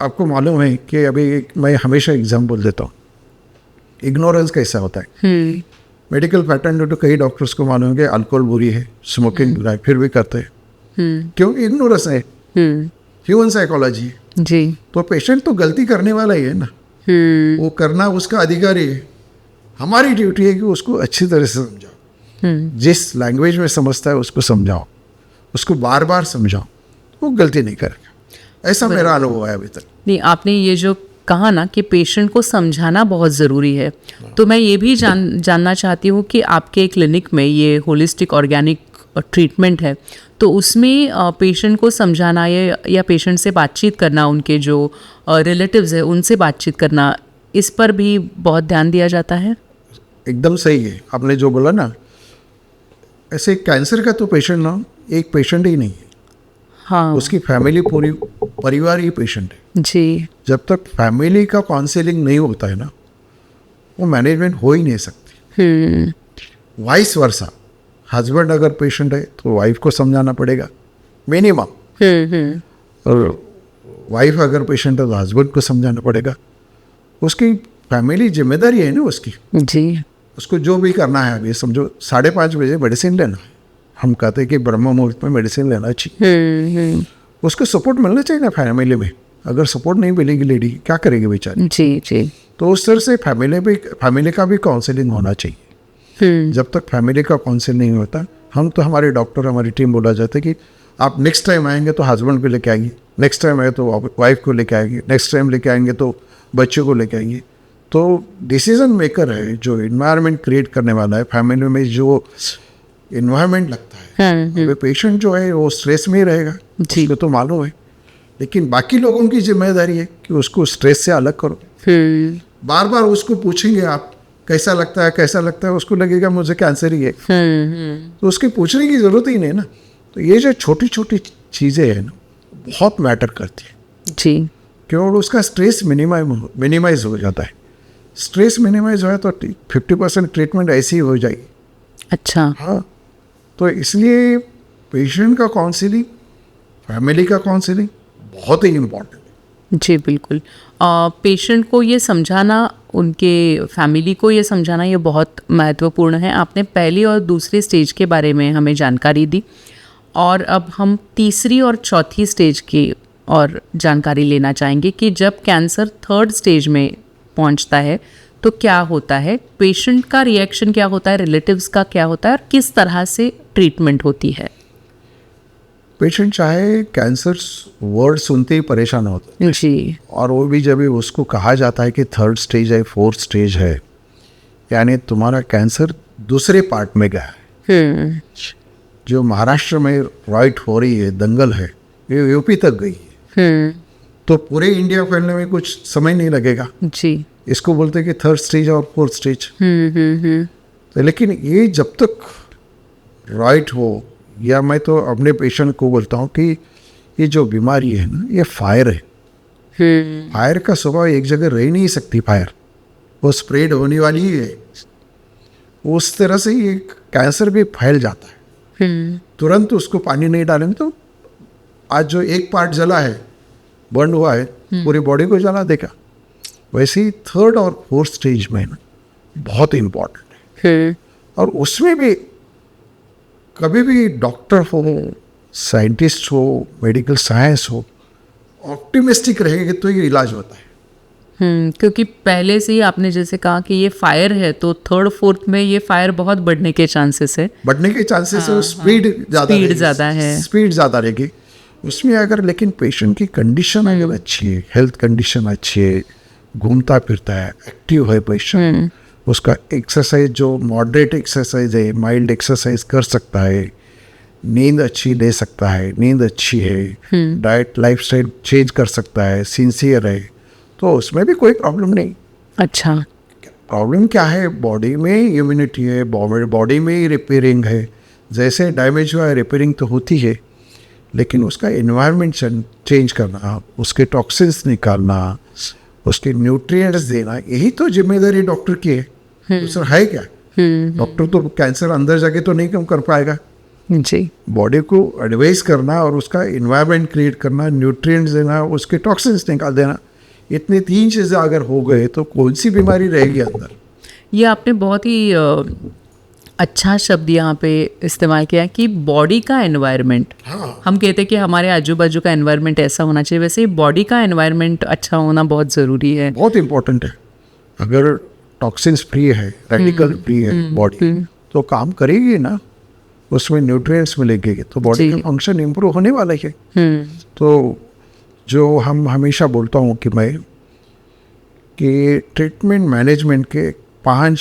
आपको मालूम है कि अभी मैं हमेशा एग्जाम्पल देता हूँ, इग्नोरेंस कैसा होता है। मेडिकल पैटर्न तो कई डॉक्टर्स को मालूम है कि अल्कोहल बुरी है, स्मोकिंग बुरा है, फिर भी करते हैं, क्योंकि इग्नोरेंस है, ह्यूमन साइकोलॉजी है जी। तो पेशेंट तो गलती करने वाला ही है ना, वो करना उसका अधिकार ही है। हमारी ड्यूटी है कि उसको अच्छी तरह से समझाओ, जिस लैंग्वेज में समझता है उसको समझाओ, उसको बार बार समझाओ, वो गलती नहीं करेगा। ऐसा मेरा अनुभव है अभी तक।
नहीं, आपने ये जो कहा ना कि पेशेंट को समझाना बहुत ज़रूरी है, तो मैं ये भी जानना चाहती हूँ कि आपके क्लिनिक में ये होलिस्टिक ऑर्गेनिक ट्रीटमेंट है, तो उसमें पेशेंट को समझाना या पेशेंट से बातचीत करना, उनके जो रिलेटिव्स है उनसे बातचीत करना, इस पर भी बहुत ध्यान दिया जाता है।
एकदम सही है आपने जो बोला ना। ऐसे कैंसर का तो पेशेंट ना एक पेशेंट ही नहीं है, हाँ, उसकी फैमिली पूरी परिवार ही पेशेंट है जी। जब तक फैमिली का काउंसलिंग नहीं होता है ना, वो मैनेजमेंट हो ही नहीं सकती। वाइस वर्सा, हस्बैंड अगर पेशेंट है तो वाइफ को समझाना पड़ेगा मिनिमम, और वाइफ अगर पेशेंट है तो हस्बैंड को समझाना पड़ेगा। उसकी फैमिली जिम्मेदारी है ना उसकी जी। उसको जो भी करना है, अभी समझो 5:30 बजे मेडिसिन लेना है, हम कहते हैं कि ब्रह्म मुहूर्त में मेडिसिन लेना चाहिए। उसको सपोर्ट मिलना चाहिए ना फैमिली में। अगर सपोर्ट नहीं मिलेगी लेडी क्या करेगी बेचारी जी जी। तो उस तरह से फैमिली का भी काउंसलिंग होना चाहिए। जब तक फैमिली का काउंसलिंग नहीं होता, हम तो हमारे डॉक्टर, हमारी टीम बोला जाता है कि आप नेक्स्ट टाइम आएंगे तो हस्बैंड को लेके आएंगे, नेक्स्ट टाइम आए तो वाइफ को लेके आएंगे, नेक्स्ट टाइम लेके आएंगे तो बच्चों को लेके आएंगे। तो डिसीजन मेकर है जो इन्वायरमेंट क्रिएट करने वाला है, फैमिली में जो इन्वायरमेंट लगता है, पेशेंट जो है वो स्ट्रेस में ही रहेगा, उसको तो मालूम है। लेकिन बाकी लोगों की जिम्मेदारी है कि उसको स्ट्रेस से अलग करो। बार बार उसको पूछेंगे आप कैसा लगता है, कैसा लगता है, उसको लगेगा मुझे कैंसर ही है, तो उसके पूछने की ज़रूरत ही नहीं ना। तो ये जो छोटी छोटी चीज़ें हैं ना, बहुत मैटर करती है जी। क्यों? उसका स्ट्रेस मिनिमाइज हो जाता है। स्ट्रेस मिनिमाइज हो तो 50% ट्रीटमेंट ऐसी ही हो जाएगी। अच्छा, हाँ। तो इसलिए पेशेंट का काउंसलिंग, फैमिली का काउंसलिंग बहुत ही इम्पोर्टेंट है
जी। बिल्कुल, पेशेंट को ये समझाना, उनके फैमिली को ये समझाना, ये बहुत महत्वपूर्ण है। आपने पहली और दूसरी स्टेज के बारे में हमें जानकारी दी, और अब हम तीसरी और चौथी स्टेज की और जानकारी लेना चाहेंगे कि जब कैंसर 3rd स्टेज में पहुंचता है तो क्या होता है, पेशेंट का रिएक्शन क्या होता है, रिलेटिव्स का क्या होता है, और किस तरह से ट्रीटमेंट होती है।
पेशेंट चाहे कैंसर वर्ड सुनते ही परेशान होता है जी, और वो भी जब उसको कहा जाता है कि 3rd स्टेज है, 4th स्टेज है, यानी तुम्हारा कैंसर दूसरे पार्ट में गया है। जो महाराष्ट्र में राइट हो रही है, दंगल है, ये यूपी तक गई है, तो पूरे इंडिया फैलने में कुछ समय नहीं लगेगा जी। इसको बोलते हैं कि 3rd स्टेज और 4th स्टेज। तो लेकिन ये जब तक राइट हो, या मैं तो अपने पेशेंट को बोलता हूँ कि ये जो बीमारी है ना, ये फायर है। फायर का स्वभाव एक जगह रह नहीं सकती, फायर वो स्प्रेड होने वाली ही है। उस तरह से ये कैंसर भी फैल जाता है। तुरंत उसको पानी नहीं डालेंगे तो आज जो एक पार्ट जला है, बर्न हुआ है, पूरी बॉडी को जला देगा। वैसे ही 3rd और 4th स्टेज में ना बहुत इम्पोर्टेंट है। और उसमें भी कभी भी डॉक्टर हो, साइंटिस्ट हो, मेडिकल साइंस हो, ऑप्टिमिस्टिक रहेंगे तो ये इलाज होता है।
क्योंकि पहले से ही आपने जैसे कहा कि ये फायर है, तो थर्ड फोर्थ में ये फायर बहुत बढ़ने के चांसेस है।
बढ़ने के चांसेस है, स्पीड ज़्यादा है, स्पीड ज़्यादा रहेगी उसमें। अगर लेकिन पेशेंट की कंडीशन अगर अच्छी है, हेल्थ कंडीशन अच्छी है, घूमता फिरता है, एक्टिव है पेशेंट, उसका एक्सरसाइज जो मॉडरेट एक्सरसाइज है, माइल्ड एक्सरसाइज कर सकता है, नींद अच्छी ले सकता है, नींद अच्छी है, डाइट लाइफस्टाइल चेंज कर सकता है, सिंसियर है, तो उसमें भी कोई प्रॉब्लम नहीं।
अच्छा,
प्रॉब्लम क्या है? बॉडी में इम्यूनिटी है, बॉडी में ही रिपेयरिंग है। जैसे डैमेज हुआ है रिपेयरिंग तो होती है, लेकिन उसका एनवायरनमेंट चेंज करना, उसके टॉक्सिन्स निकालना, उसके न्यूट्रिएंट्स देना, यही तो जिम्मेदारी डॉक्टर की है। दूसरा है क्या? डॉक्टर तो कैंसर अंदर जाके तो नहीं कम कर पाएगा
जी।
बॉडी को एडवाइस करना और उसका एनवायरनमेंट क्रिएट करना, न्यूट्रिएंट्स देना, उसके टॉक्सिन्स निकाल देना, इतनी 3 चीज़ें अगर हो गए तो कौन सी बीमारी रहेगी अंदर?
ये आपने बहुत ही अच्छा शब्द यहाँ पे इस्तेमाल किया कि बॉडी का एनवायरनमेंट।
हाँ।
हम कहते हैं कि हमारे आजू बाजू का एनवायरनमेंट ऐसा होना चाहिए, वैसे बॉडी का एनवायरनमेंट अच्छा होना बहुत ज़रूरी है,
बहुत इम्पोर्टेंट है। अगर टॉक्सिन्स फ्री है, रेडिकल फ्री है बॉडी, तो काम करेगी ना, उसमें न्यूट्रिएंट्स मिलेंगे तो बॉडी का फंक्शन इम्प्रूव होने वाला है। तो जो हम हमेशा बोलता हूँ कि मैं कि ट्रीटमेंट मैनेजमेंट के 5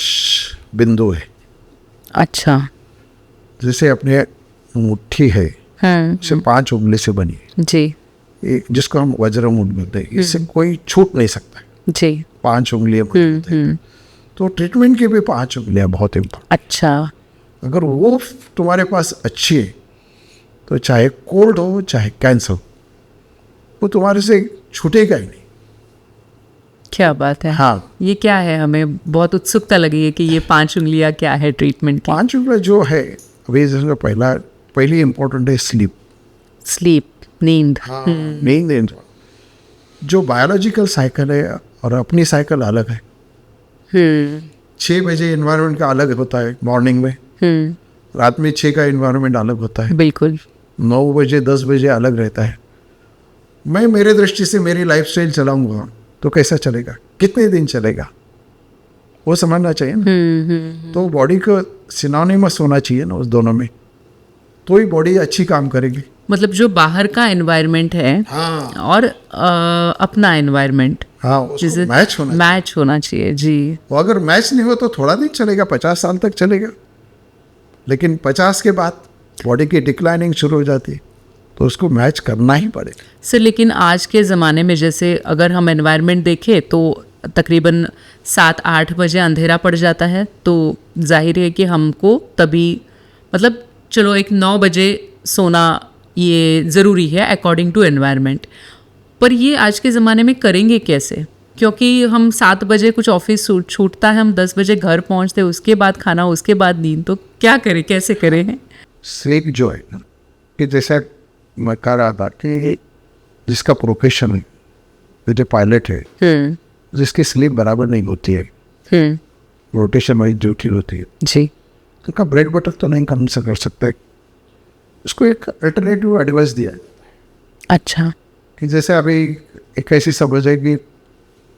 बिंदु है।
अच्छा,
जैसे अपने मुट्ठी है, इसे 5 उंगली से बनी है
जी,
जिसको हम वज्रमुठ बोलते हैं, इससे कोई छूट नहीं सकता
जी।
5 उंगलियां बोलते हैं। तो ट्रीटमेंट की भी 5 उंगलियां बहुत इम्पोर्टेंट।
अच्छा,
अगर वो तुम्हारे पास अच्छी है तो चाहे कोल्ड हो चाहे कैंसर हो, वो तुम्हारे से छूटेगा ही नहीं।
क्या बात है।
हाँ,
ये क्या है? हमें बहुत उत्सुकता लगी है कि ये 5 उंगलियां क्या है ट्रीटमेंट की।
5 उंगलियां जो है, अभी जैसे पहली इम्पोर्टेंट है स्लीप।
नींद।
हाँ, नींद जो बायोलॉजिकल साइकिल है और अपनी साइकिल अलग है। 6 बजे इन्वायरमेंट का अलग होता है मॉर्निंग में, रात में 6 का इन्वायरमेंट अलग होता है,
बिल्कुल
9 बजे 10 बजे अलग रहता है। मैं मेरे दृष्टि से मेरी लाइफस्टाइल चलाऊंगा तो कैसा चलेगा, कितने दिन चलेगा, वो समझना चाहिए ना। तो बॉडी को सिनोनिमस होना चाहिए ना उस दोनों में, तो ही बॉडी अच्छी काम करेगी।
मतलब जो बाहर का एनवायरनमेंट है,
हाँ,
और अपना एनवायरनमेंट,
हाँ, उसको मैच
होना चाहिए जी।
वो अगर मैच नहीं हो तो थोड़ा दिन चलेगा, 50 साल तक चलेगा, लेकिन 50 के बाद बॉडी की डिक्लाइनिंग शुरू हो जाती है, तो उसको मैच करना ही पड़ेगा
सर। लेकिन आज के ज़माने में जैसे अगर हम एनवायरनमेंट देखें तो तकरीबन 7-8 बजे अंधेरा पड़ जाता है, तो जाहिर है कि हमको तभी, मतलब चलो एक 9 बजे सोना ये ज़रूरी है अकॉर्डिंग टू एनवायरनमेंट, पर ये आज के ज़माने में करेंगे कैसे? क्योंकि हम 7 बजे कुछ ऑफिस छूटता है, हम 10 बजे घर पहुंचते, उसके बाद खाना, उसके बाद नींद, तो क्या करें, कैसे करें?
स्लीप जो है ना, कि जैसे मैं कह रहा था कि जिसका प्रोफेशन है, जो पायलट है, जिसकी स्लीप बराबर नहीं होती है, रोटेशन वाइज ड्यूटी होती है
जी,
तो उनका ब्रेड बटर तो नहीं काम से कर सकते। उसको एक अल्टरनेटिव एडवाइस दिया है।
अच्छा,
कि जैसे अभी एक ऐसी समझ है कि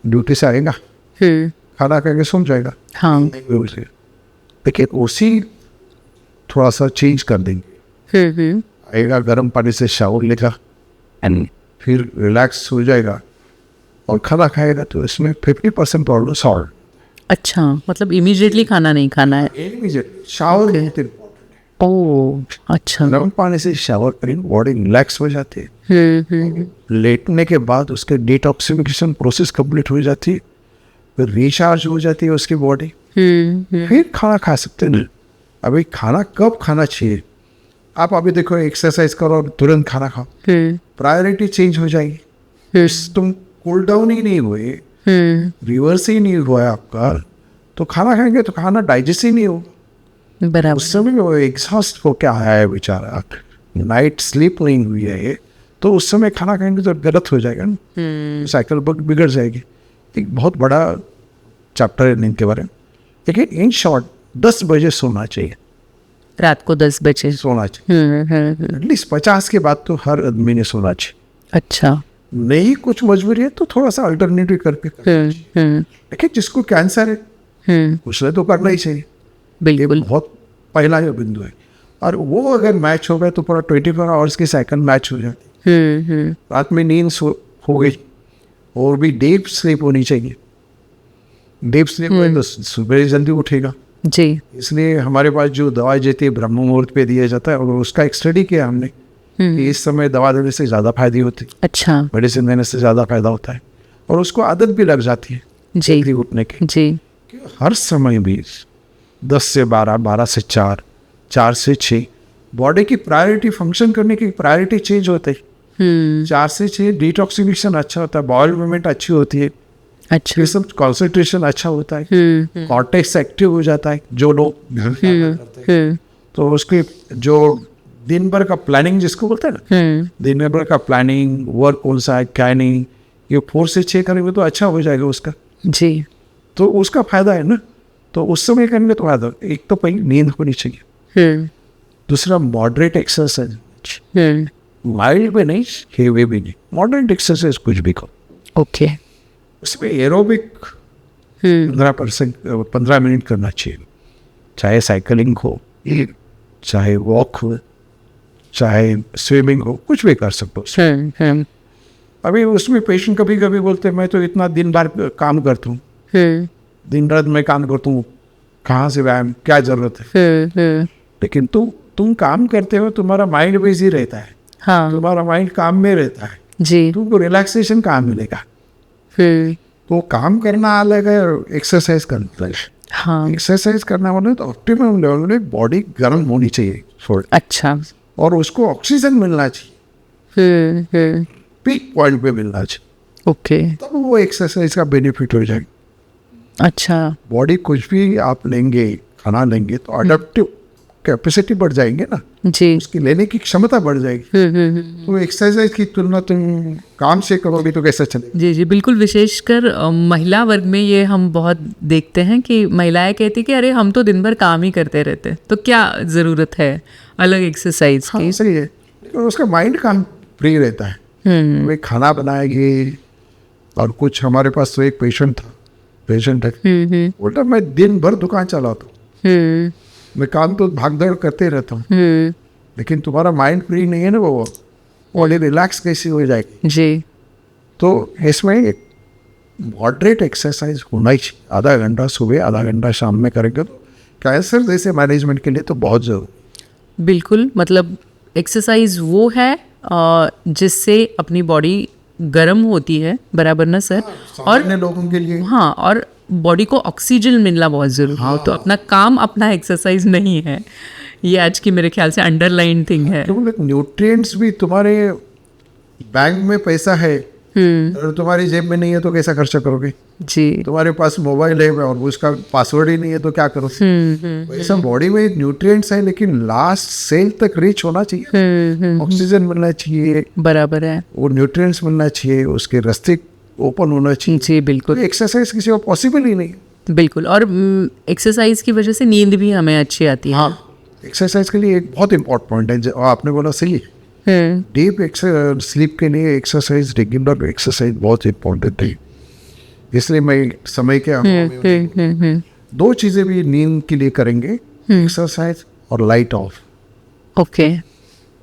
ड्यूटी से आएगा, खाना करके सो जाएगा,
हाँ,
लेकिन उसी थोड़ा सा चेंज कर देंगे। आएगा, गर्म पानी से शावर लेगा, फिर रिलैक्स हो जाएगा और खाना खाएगा, तो इसमें 50% प्रॉब्लम सॉल्व।
अच्छा, मतलब इमीडिएटली खाना नहीं खाना है,
शावर लेते।
ओह अच्छा,
गर्म पानी से शावर करें, बॉडी रिलैक्स हो जाती है। लेटने के बाद उसके डिटॉक्सिफिकेशन प्रोसेस कंप्लीट हो जाती है, फिर रिचार्ज हो जाती है उसकी बॉडी, फिर खाना खा सकते हैं। अभी खाना कब खाना चाहिए? आप अभी देखो, एक्सरसाइज करो और तुरंत खाना खाओ, प्रायोरिटी चेंज हो जाएगी। तुम कूल डाउन ही नहीं हुए, रिवर्स ही नहीं हुआ है आपका, तो खाना खाएंगे तो खाना डाइजेस्ट ही नहीं होगा।
बराबर,
उस समय वो एग्जॉस्ट हो क्या आया है बेचारा, नाइट स्लीप नहीं हुई है, तो उस समय खाना खाएंगे तो गलत हो जाएगा ना, साइकिल बिगड़ जाएगी। एक बहुत बड़ा चैप्टर है नींद के बारे में, लेकिन इन शॉर्ट 10 बजे सोना चाहिए,
रात को 10 बजे
सोना चाहिए। एटलीस्ट 50 के बाद तो हर आदमी ने सोना चाहिए।
अच्छा,
नहीं कुछ मजबूरी है तो थोड़ा सा अल्टरनेटिव करके देखिए जिसको कैंसर है उसने तो करना ही चाहिए,
बिल्कुल
बहुत पहला जो बिंदु है। और वो अगर मैच हो गया तो पूरा 24 आवर्स की साइकिल मैच हो जाती। रात में नींद हो गई और भी डीप स्लीप होनी चाहिए। डीप स्लीप में तो सुबह जल्दी उठेगा
जी।
इसलिए हमारे पास जो दवा देती है ब्रह्म मुहूर्त पे दिया जाता है और उसका एक स्टडी किया हमने कि इस समय दवा देने से ज़्यादा फायदे होते हैं।
अच्छा।
मेडिसिन देने से ज़्यादा फायदा होता है और उसको आदत भी लग जाती है
जी
उठने की
जी।
हर समय भी 10 से 12, 12 से 4, 4 से 6 बॉडी की प्रायोरिटी फंक्शन करने की प्रायोरिटी चेंज होती है। 4 से 6 डिटॉक्सिफिकेशन अच्छा होता है, बॉयल मूवमेंट अच्छी होती है,
अच्छा
ये सब कंसंट्रेशन अच्छा होता है, कॉर्टेक्स एक्टिव हो जाता है जो लोग करते हैं। तो उसके जो दिन भर का प्लानिंग जिसको बोलते हैं ना, दिन भर का प्लानिंग वर्क कौन सा है क्या नहीं, ये 4 से 6 करेंगे तो अच्छा हो जाएगा उसका
जी।
तो उसका फायदा है ना। तो उस समय करने तो फायदा, एक तो पहले नींद होनी चाहिए, दूसरा मॉडरेट एक्सरसाइज, माइल्ड भी नहीं हेवी भी नहीं, मॉडरेट एक्सरसाइज कुछ भी करो।
ओके।
उसमें एरोबिक 15 मिनट करना चाहिए, चाहे साइकिलिंग हो, चाहे वॉक हो, चाहे स्विमिंग हो, कुछ भी कर सकते हो। अभी उसमें पेशेंट कभी कभी बोलते हैं मैं तो इतना दिन भर काम करता हूँ, दिन रात में काम करता हूँ, कहाँ से व्यायाम क्या जरूरत है। लेकिन तुम काम करते हो, तुम्हारा माइंड बिजी रहता है,
हाँ
तुम्हारा माइंड काम में रहता है
जी।
तुमको रिलैक्सेशन कहाँ मिलेगा। तो काम करना अलग है, एक्सरसाइज करना अलग है।
हाँ
एक्सरसाइज करना मतलब तो ऑप्टिमम लेवल में बॉडी गर्म होनी चाहिए
अच्छा।
और उसको ऑक्सीजन मिलना चाहिए, पीक पॉइंट पे मिलना चाहिए,
ओके।
तब वो एक्सरसाइज का बेनिफिट हो जाएगा।
अच्छा।
बॉडी कुछ भी आप लेंगे, खाना लेंगे तो अडेप्टिव कैपेसिटी बढ़ जाएंगे ना
जी।
उसकी लेने की क्षमता बढ़ जाएगी। तो एक्सरसाइज की तुलना तुम काम से करोगे तो कैसा चलेगा।
जी जी बिल्कुल। विशेषकर महिला वर्ग में ये हम बहुत देखते हैं कि महिलाएं कहती कि अरे हम तो दिन भर काम ही करते रहते, तो क्या ज़रूरत है अलग एक्सरसाइज की।
हाँ सही है, लेकिन उसका माइंड काम फ्री रहता है। वे खाना बनाएंगे और कुछ हमारे पास तो एक पेशेंट है बोलता मैं दिन भर दुकान चलाता हूँ, मैं काम तो भागदौड़ करते रहता हूँ, लेकिन तुम्हारा माइंड फ्री नहीं है ना, वो बॉडी रिलैक्स कैसे हो जाएगी
जी।
तो इसमें एक मॉडरेट एक्सरसाइज होना ही चाहिए, आधा घंटा सुबह आधा घंटा शाम में करेंगे तो कैंसर जैसे मैनेजमेंट के लिए तो बहुत जरूरी।
बिल्कुल, मतलब एक्सरसाइज वो है जिससे अपनी बॉडी गर्म होती है, बराबर ना सर। और
लोगों के लिए
हाँ, और बॉडी को ऑक्सीजन मिलना बहुत ज़रूरी है। तो अपना काम अपना एक्सरसाइज नहीं है, ये आज की मेरे ख्याल से अंडरलाइन थिंग है।
न्यूट्रिएंट्स भी तुम्हारे बैंक में पैसा है और तुम्हारी जेब में नहीं है तो कैसा खर्चा करोगे
जी।
तुम्हारे पास मोबाइल है और उसका पासवर्ड ही नहीं है तो क्या करो। वैसा बॉडी में न्यूट्रिएंट्स है लेकिन लास्ट सेल तक रीच होना चाहिए, ऑक्सीजन मिलना चाहिए,
बराबर है,
वो न्यूट्रिएंट्स मिलना चाहिए, उसके रास्ते ओपन होना चाहिए
जी। बिल्कुल,
एक्सरसाइज किसी को पॉसिबल ही नहीं। बिल्कुल,
और एक्सरसाइज की वजह से नींद भी हमें अच्छी आती है।
हाँ, एक्सरसाइज के लिए एक बहुत इंपॉर्टेंट पॉइंट है, आपने बोला सही है, डीप स्लीप के लिए एक्सरसाइज, रेगुलर एक्सरसाइज बहुत इम्पोर्टेंट है। इसलिए मैं समय के दो चीज़ें भी नींद के लिए करेंगे, एक्सरसाइज और लाइट ऑफ।
ओके।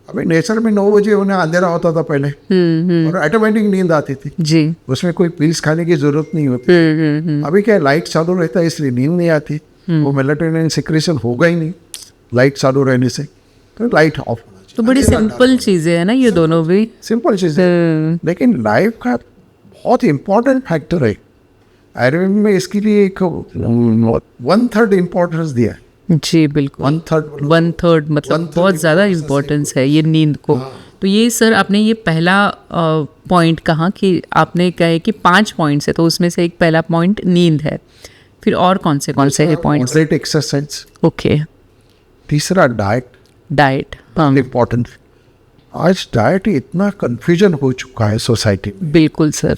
अभी नेचर में 9 बजे उन्हें अंधेरा होता था पहले और ऑटोमेटिक नींद आती थी
जी,
उसमें कोई पिल्स खाने की जरूरत नहीं होती। अभी क्या लाइट चालू रहता है इसलिए नींद नहीं आती, वो मेलाटोनिन सिक्रेशन होगा ही नहीं लाइट चालू रहने से, तो लाइट ऑफ।
तो बड़ी सिंपल चीज़ें हैं ना ये दोनों भी,
सिंपल चीज़ें, लेकिन लाइफ का बहुत इम्पोर्टेंट फैक्टर है। आयुर्वेद में इसके लिए एक 1/3 इम्पोर्टेंस दिया है
जी। बिल्कुल, 1/3 मतलब बहुत ज़्यादा इम्पोर्टेंस है ये नींद को। तो ये सर आपने ये पहला पॉइंट कहा कि आपने कहे कि 5 पॉइंट्स है, तो उसमें से एक पहला पॉइंट नींद है, फिर और कौन से है पॉइंट्स?
Moderate exercise,
okay.
तीसरा डाइट इम्पोर्टेंट। आज डाइट इतना कंफ्यूजन हो चुका है सोसाइटी में।
बिल्कुल सर,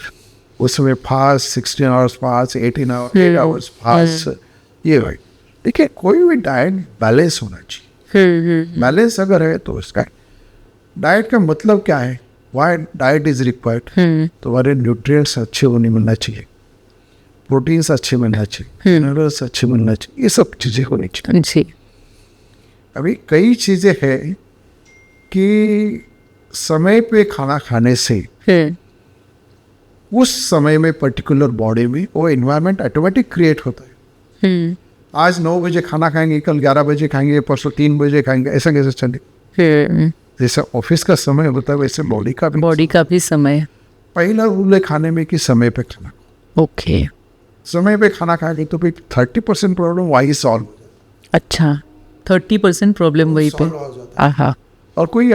उसमें fast 16 hours fast, 18 hours fast, ये भाई देखिए कोई भी डाइट बैलेंस होना चाहिए। बैलेंस अगर है तो उसका डाइट का मतलब क्या है, वाई डाइट इज रिक्वायर्ड, तुम्हारे न्यूट्रिएंट्स अच्छे होने मिलना चाहिए, प्रोटीन्स अच्छे मिलना चाहिए, मिनरल्स अच्छे मिलना चाहिए, ये सब चीज़ें होनी चाहिए
जी।
अभी कई चीज़ें हैं कि समय पे खाना खाने से उस समय में पर्टिकुलर बॉडी में वो एनवायरनमेंट ऑटोमेटिक क्रिएट होता है। आज 9 बजे खाना खाएंगे, कल 11 बजे खाएंगे, परसों 3 बजे खाएंगे, ऐसा कैसे चले? जैसे ऑफिस का समय होता है वैसे बॉडी का भी
समय।
पहला रूल है खाने में कि समय पे खाना।
ओके।
समय पे खाना खाएंगे तो फिर 30% प्रॉब्लम वही सॉल्व।
अच्छा, 30% प्रॉब्लम वही पे। आहा।
और कोई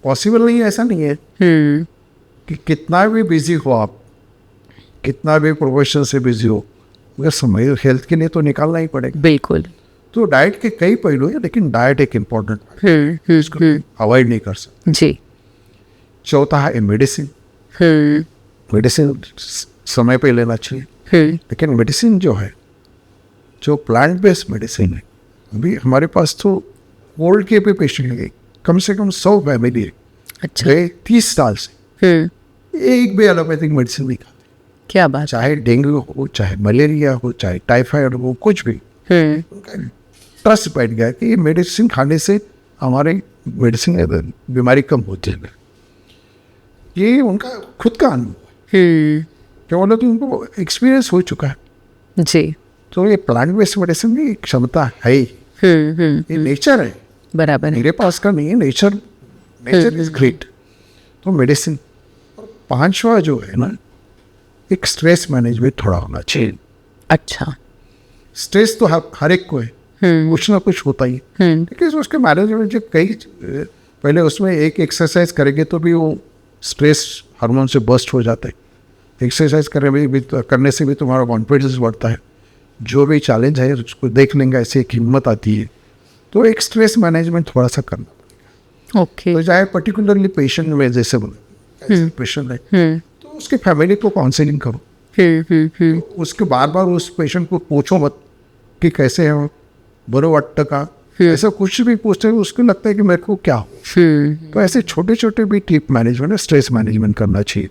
पॉसिबल नहीं है, ऐसा नहीं है कि कितना भी बिजी हो आप, कितना भी प्रोफेशन से बिजी हो, मगर समय हेल्थ के लिए तो निकालना ही पड़ेगा।
बिल्कुल।
तो डाइट के कई पहलू है, लेकिन डाइट एक इम्पोर्टेंट इसको अवॉइड नहीं कर सकते
जी।
चौथा है मेडिसिन। मेडिसिन समय पे लेना चाहिए, लेकिन मेडिसिन जो है, जो प्लांट बेस्ड मेडिसिन है, अभी हमारे पास तो कोल्ड के भी पेशेंट है, कम से कम 100 फैमिली है।
अच्छा।
30 साल से एक भी एलोपैथिक मेडिसिन नहीं खाते।
क्या बात।
चाहे डेंगू हो, चाहे मलेरिया हो, चाहे टाइफाइड हो, कुछ भी, ट्रस्ट बैठ गया कि ये मेडिसिन खाने से हमारे मेडिसिन बीमारी कम होती है। ये उनका खुद का अनुभव है, क्या बोलो कि उनको एक्सपीरियंस हो चुका है
जी।
तो ये प्लांट बेस्ड मेडिसिन की क्षमता है, ये नेचर है,
बराबर।
मेरे पास का नहीं है, नेचर इज ग्रेट। तो मेडिसिन। और 5वां जो है ना, एक स्ट्रेस मैनेजमेंट थोड़ा होना चाहिए।
अच्छा।
स्ट्रेस तो हर एक को है, कुछ ना कुछ होता ही है, लेकिन उसके मैनेजमेंट जो कई पहले उसमें एक एक्सरसाइज करेंगे तो भी वो स्ट्रेस हार्मोन से बस्ट हो जाता है। एक्सरसाइज करने से भी तुम्हारा कॉन्फिडेंस बढ़ता है, जो भी चैलेंज है उसको देख लेंगे, ऐसे एक हिम्मत आती है। तो एक स्ट्रेस मैनेजमेंट थोड़ा सा करना पड़ेगा।
ओके।
तो चाहे पर्टिकुलरली पेशेंट में जैसे बोले पेशेंट है तो उसके फैमिली को काउंसलिंग करो, उसके बार बार उस पेशेंट को पूछो मत कि कैसे है, बरो वाटतं का, ऐसा कुछ भी पूछते हैं उसको लगता है कि मेरे को क्या हो। तो ऐसे छोटे छोटे भी टिप मैनेजमेंट, स्ट्रेस मैनेजमेंट करना चाहिए।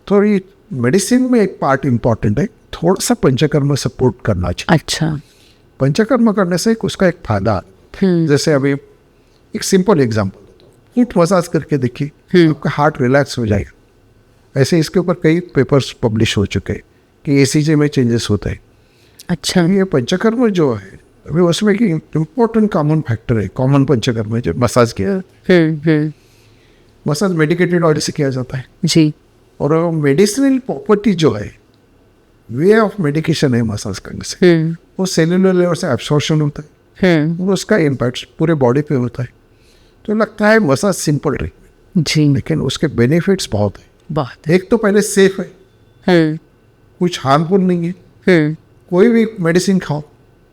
तो ये मेडिसिन में एक पार्ट इम्पॉर्टेंट है, थोड़ा सा पंचकर्म सपोर्ट करना चाहिए।
अच्छा।
पंचकर्म करने से उसका एक फायदा, जैसे अभी एक सिंपल एग्जांपल देता हूँ, फुट मसाज करके देखिए, आपका हार्ट रिलैक्स हो जाएगा। ऐसे इसके ऊपर कई पेपर्स पब्लिश हो चुके हैं कि ECG में चेंजेस होते हैं।
अच्छा।
ये पंचकर्म जो है अभी उसमें कि इम्पोर्टेंट कॉमन फैक्टर है, कॉमन पंचकर्म जो मसाज किया, मसाज मेडिकेटेड ऑयल से किया जाता है
जी।
और मेडिसिनल प्रॉपर्टी जो है, वे ऑफ मेडिकेशन है मसाज करने से, वो सेलुलर लेवल से एब्सॉर्प्शन होता है और उसका इम्पैक्ट पूरे बॉडी पे होता है। तो लगता है मसाज सिंपल ट्रीटमेंट
जी,
लेकिन उसके बेनिफिट्स बहुत है।
बहुत।
एक तो पहले सेफ है, कुछ हार्मफुल नहीं है। कोई भी मेडिसिन खाओ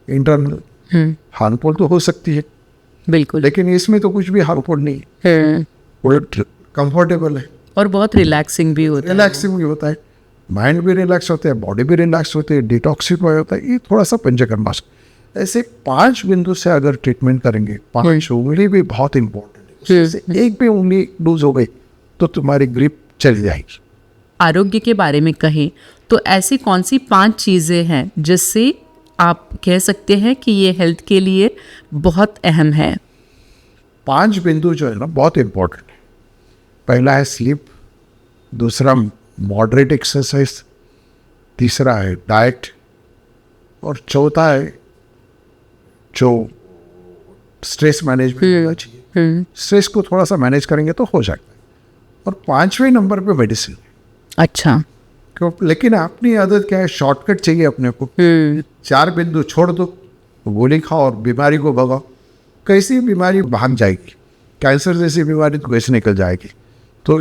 इंटरनल हार्मफुल तो हो सकती है,
बिल्कुल,
लेकिन इसमें तो कुछ भी हार्मफुल नहीं है, वो कंफर्टेबल है
और बहुत रिलैक्सिंग भी होता है।
रिलैक्सिंग भी होता है, माइंड भी रिलैक्स होता है, बॉडी भी रिलैक्स होती है, डिटॉक्सिफाई होता है। ये थोड़ा सा पंचकर्म ऐसे 5 बिंदु से अगर ट्रीटमेंट करेंगे, 5 उंगली भी बहुत इंपॉर्टेंट है, उससे एक भी उंगली लूज हो गई तो तुम्हारी ग्रिप चली जाएगी।
आरोग्य के बारे में कहें तो ऐसी कौन सी 5 चीज़ें हैं जिससे आप कह सकते हैं कि ये हेल्थ के लिए बहुत अहम है?
5 बिंदु जो है ना बहुत इम्पोर्टेंट है। पहला है स्लीप, दूसरा मॉडरेट एक्सरसाइज, तीसरा है डाइट और चौथा है जो स्ट्रेस मैनेजमेंट होना चाहिए। स्ट्रेस को थोड़ा सा मैनेज करेंगे तो हो सकता है। और 5वें नंबर पे मेडिसिन।
अच्छा,
क्यों? लेकिन अपनी आदत क्या है, शॉर्टकट चाहिए अपने को। 4 बिंदु छोड़ दो, गोली खाओ और बीमारी को भगाओ। कैसी बीमारी भाग जाएगी, कैंसर जैसी बीमारी तो कैसे निकल जाएगी। तो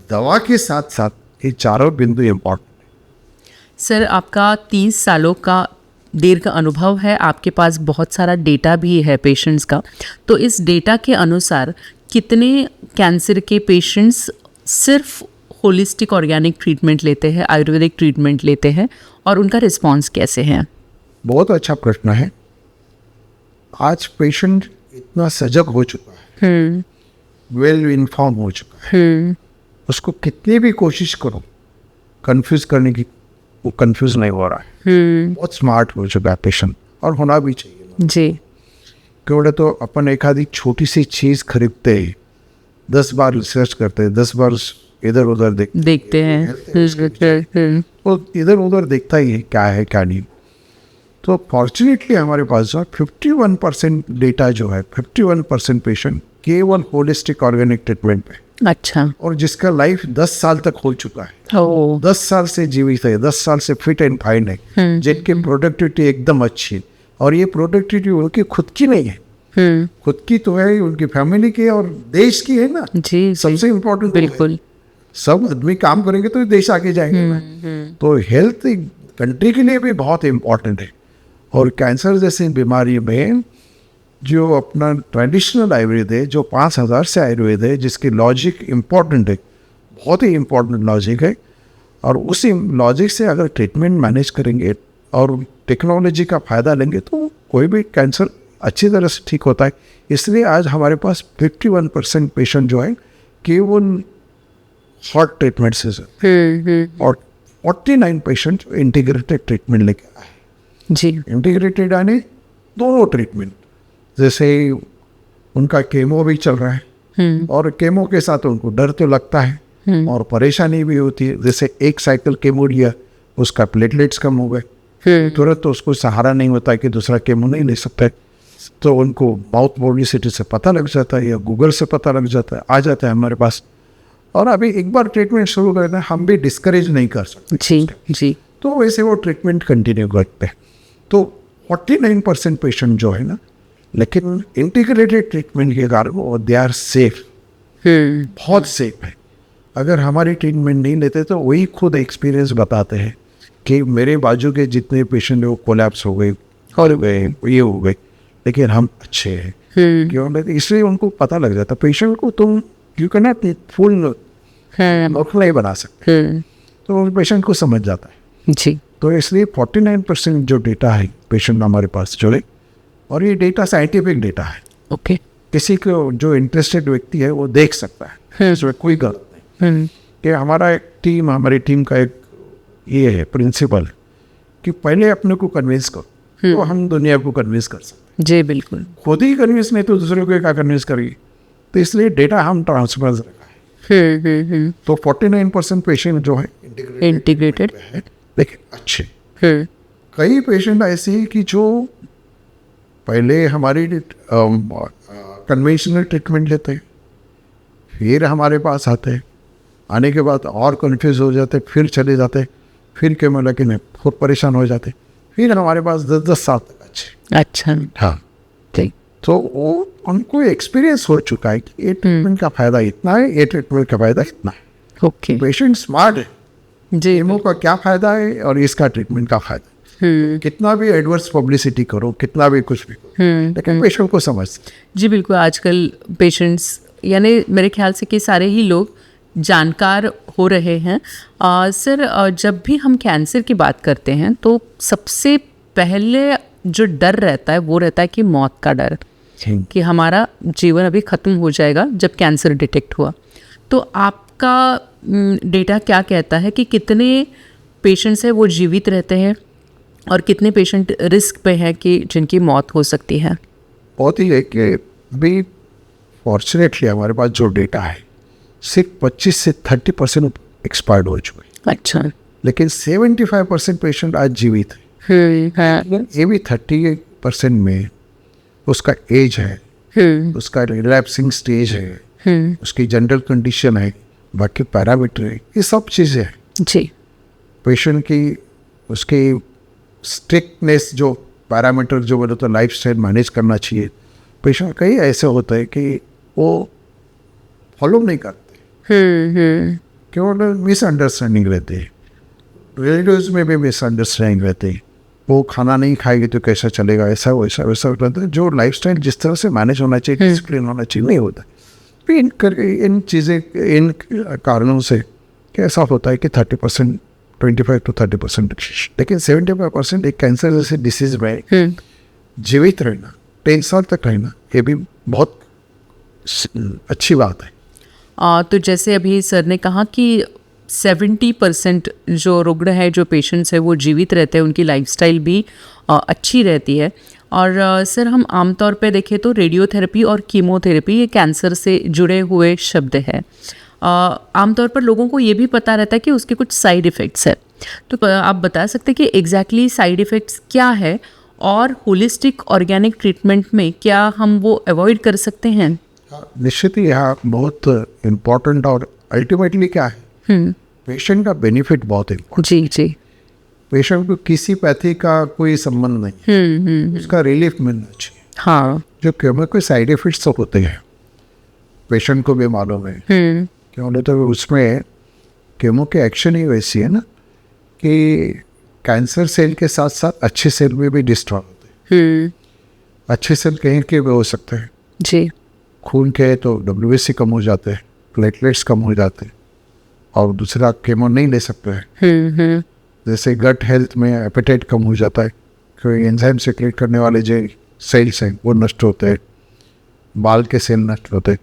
दवा के साथ साथ ये चारों बिंदु इम्पॉर्टेंट है।
सर, आपका 30 सालों का दीर्घ अनुभव है, आपके पास बहुत सारा डेटा भी है पेशेंट्स का। तो इस डेटा के अनुसार कितने कैंसर के पेशेंट्स सिर्फ होलिस्टिक ऑर्गेनिक ट्रीटमेंट लेते हैं, आयुर्वेदिक ट्रीटमेंट लेते हैं, और उनका रिस्पांस कैसे है?
बहुत अच्छा प्रश्न है। आज पेशेंट इतना सजग हो चुका है, वेल इन्फॉर्म हो चुका है, उसको कितनी भी कोशिश करो कंफ्यूज करने की, वो कंफ्यूज नहीं हो रहा है, बहुत स्मार्ट हो चुका है पेशेंट, और होना भी चाहिए
जी।
क्योंकि तो अपन एक आधी छोटी सी चीज़ खरीदते ही 10 बार रिसर्च करते हैं, 10 बार इधर उधर
देखते हैं।
वो इधर उधर देखता ही है क्या है क्या नहीं। तो फॉर्चुनेटली हमारे पास जो 51% डेटा जो है, 51% पेशेंट केवल होलिस्टिक ऑर्गेनिक ट्रीटमेंट पे,
अच्छा,
और जिसका लाइफ 10 साल तक हो चुका है, 10 साल से जीवित है, 10 साल से फिट एंड फाइन है, जिनकी प्रोडक्टिविटी एकदम अच्छी है। और ये प्रोडक्टिविटी उनकी खुद की नहीं है, खुद की तो है, उनकी फैमिली की और देश की है ना
जी,
सबसे इम्पोर्टेंट।
बिल्कुल,
सब आदमी काम करेंगे तो देश आगे जाएगा। तो हेल्थ कंट्री के लिए भी बहुत इम्पोर्टेंट है। और कैंसर जैसी बीमारी में जो अपना ट्रेडिशनल आयुर्वेद है, जो 5000 से आयुर्वेद है, जिसकी लॉजिक इम्पोर्टेंट है, बहुत ही इम्पोर्टेंट लॉजिक है, और उसी लॉजिक से अगर ट्रीटमेंट मैनेज करेंगे और टेक्नोलॉजी का फ़ायदा लेंगे तो कोई भी कैंसर अच्छी तरह से ठीक होता है। इसलिए आज हमारे पास 51% पेशेंट जो है केवल हॉट ट्रीटमेंट से और 49 पेशेंट इंटीग्रेटेड ट्रीटमेंट लेके आए
जी।
इंटीग्रेटेड यानी दोनों ट्रीटमेंट, जैसे उनका केमो भी चल रहा है और केमो के साथ उनको डर तो लगता है और परेशानी भी होती है। जैसे एक साइकिल केमो लिया, उसका प्लेटलेट्स कम हो गए, तुरंत तो उसको सहारा नहीं होता है कि दूसरा केमो नहीं ले सकता है, तो उनको माउथ पब्लिसिटी से पता लग जाता है या गूगल से पता लग जाता है, आ जाता है हमारे पास। और अभी एक बार ट्रीटमेंट शुरू करते हैं, हम भी डिस्करेज नहीं कर सकते
जी जी,
तो वैसे वो ट्रीटमेंट कंटिन्यू करते हैं। तो 49% पेशेंट जो है ना, लेकिन इंटीग्रेटेड ट्रीटमेंट के कारण वो दे आर सेफ, बहुत सेफ है। अगर हमारी ट्रीटमेंट नहीं लेते तो वही खुद एक्सपीरियंस बताते हैं कि मेरे बाजू के जितने पेशेंट वो कोलैप्स हो गए और ये हो गए, लेकिन हम अच्छे हैं। क्यों? इसलिए उनको पता लग जाता पेशेंट को, तुम you can not full normal नहीं बना सकते, तो पेशेंट को समझ जाता है
जी।
तो इसलिए 49% जो डेटा है पेशेंट हमारे पास जो है, और ये डेटा साइंटिफिक डेटा है,
ओके,
किसी को जो इंटरेस्टेड व्यक्ति है वो देख सकता है, इसमें कोई गलत नहीं। कि हमारी टीम का एक ये है प्रिंसिपल कि पहले अपने को कन्विंस करो तो हम दुनिया को कन्विंस कर सकते
जी, बिल्कुल।
खुद ही कन्विंस नहीं तो दूसरे को क्या कन्विंस करेगी। तो इसलिए डेटा हम ट्रांसपेरेंस रखा है। तो 49% पेशेंट जो है
इंटीग्रेटेड
है, लेकिन अच्छे। कई पेशेंट ऐसे हैं कि जो पहले हमारी कन्वेंशनल ट्रीटमेंट लेते हैं, फिर हमारे पास आते हैं, आने के बाद और कंफ्यूज हो जाते, फिर चले जाते, फिर के मतलब कि बहुत परेशान हो जाते, फिर हमारे पास 10-10 साल तक अच्छे।
अच्छा,
हाँ
ठीक।
तो वो उनको एक्सपीरियंस हो चुका है कि ये ट्रीटमेंट का फायदा इतना है, ये ट्रीटमेंट का फायदा इतना है।
ओके,
पेशेंट स्मार्ट है
जी।
केमो का क्या फायदा है और इसका ट्रीटमेंट का फायदा। कितना भी एडवर्स पब्लिसिटी करो, कितना भी कुछ भी करो, लेकिन पेशेंट को समझ।
जी बिल्कुल, आजकल पेशेंट्स यानी मेरे ख्याल से कि सारे ही लोग जानकार हो रहे हैं। सर, जब भी हम कैंसर की बात करते हैं तो सबसे पहले जो डर रहता है वो रहता है कि मौत का डर, कि हमारा जीवन अभी ख़त्म हो जाएगा जब कैंसर डिटेक्ट हुआ। तो आपका डेटा क्या कहता है कि कितने पेशेंट्स हैं वो जीवित रहते हैं और कितने पेशेंट रिस्क पे हैं कि जिनकी मौत हो सकती है?
बहुत ही है कि अभी फॉर्चुनेटली हमारे पास जो डेटा है सिर्फ 25 से 30% एक्सपायर्ड हो चुके हैं।
अच्छा,
लेकिन 75% पेशेंट आज जीवित है। ये भी 30% में उसका एज है, उसका रिलैप्सिंग स्टेज है, उसकी जनरल कंडीशन है, बाकी पैरामीटर है, ये सब चीज़ें हैं
जी।
पेशेंट की उसकी स्ट्रिक्टनेस जो पैरामीटर जो बोले तो लाइफ स्टाइल मैनेज करना चाहिए। पेशेंट कई ऐसे होते हैं कि वो फॉलो नहीं करते, क्यों? मिसअंडरस्टैंडिंग रहती है, रिलेटिव्स में भी मिसअंडरस्टैंडिंग रहती है, वो खाना नहीं खाएगी तो कैसा चलेगा, ऐसा वैसा वैसा रहता है। जो लाइफ स्टाइल जिस तरह से मैनेज होना चाहिए, डिसिप्लिन होना चाहिए, नहीं होता। इन चीज़ें, इन कारणों से कैसा होता है कि 30%, 25 to 30%, लेकिन 75% एक कैंसर जैसे डिसीज में जीवित रहना, 10 साल तक रहना, ये भी बहुत अच्छी बात है।
तो जैसे अभी सर ने कहा कि 70% जो रुग्ण है, जो पेशेंट्स है, वो जीवित रहते हैं, उनकी लाइफस्टाइल भी अच्छी रहती है। और सर हम आमतौर पे देखें तो रेडियोथेरेपी और कीमोथेरेपी ये कैंसर से जुड़े हुए शब्द हैं। आमतौर पर लोगों को ये भी पता रहता है कि उसके कुछ साइड इफ़ेक्ट्स है। तो आप बता सकते हैं कि एग्जैक्टली साइड इफ़ेक्ट्स क्या है और होलिस्टिक ऑर्गेनिक ट्रीटमेंट में क्या हम वो अवॉइड कर सकते हैं?
निश्चित ही यहाँ बहुत इम्पोर्टेंट और अल्टीमेटली क्या है, पेशेंट का बेनिफिट बहुत इम्पोर्टेंट।
जी जी।
पेशेंट को किसी पैथी का कोई संबंध नहीं, उसका रिलीफ मिलना चाहिए।
हाँ।
जो केमो के साइड इफेक्ट्स तो होते हैं, पेशेंट को भी मालूम है, क्यों तो उसमें केमो के एक्शन ही वैसी है ना कि कैंसर सेल के साथ साथ अच्छे सेल में भी डिस्ट्रॉय होते हैं। अच्छे सेल कहीं के भी हो सकते हैं
जी।
खून के तो WBC कम हो जाते हैं, प्लेटलेट्स कम हो जाते हैं, और दूसरा केमो नहीं ले सकते हैं। जैसे गट हेल्थ में एपेटाइट कम हो जाता है, क्योंकि एंजाइम सेक्रेट करने वाले जो सेल्स हैं वो नष्ट होते हैं, बाल के सेल नष्ट होते हैं,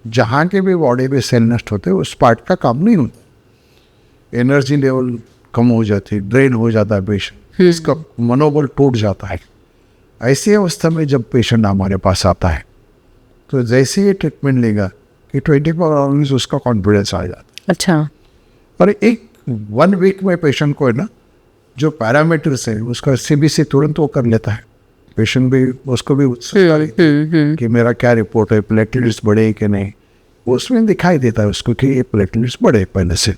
जहाँ के भी बॉडी में सेल नष्ट होते हैं उस पार्ट का काम नहीं होता। एनर्जी लेवल कम हो जाती है, ड्रेन हो जाता है पेशेंट, इसका मनोबल टूट जाता है। ऐसी अवस्था में जब पेशेंट हमारे पास आता है तो जैसे ही ट्रीटमेंट लेगा कि 24 आवर्स उसका कॉन्फिडेंस आ जाता है।
अच्छा।
और एक 1 वीक में पेशेंट को है ना जो पैरामीटर्स है उसका CBC तुरंत वो कर लेता है। पेशेंट भी उसको भी उत्सुकता रहती है कि मेरा क्या रिपोर्ट है, प्लेटलेट्स बढ़े कि नहीं, उसमें दिखाई देता है उसको कि ये प्लेटलेट्स बढ़े पहले से,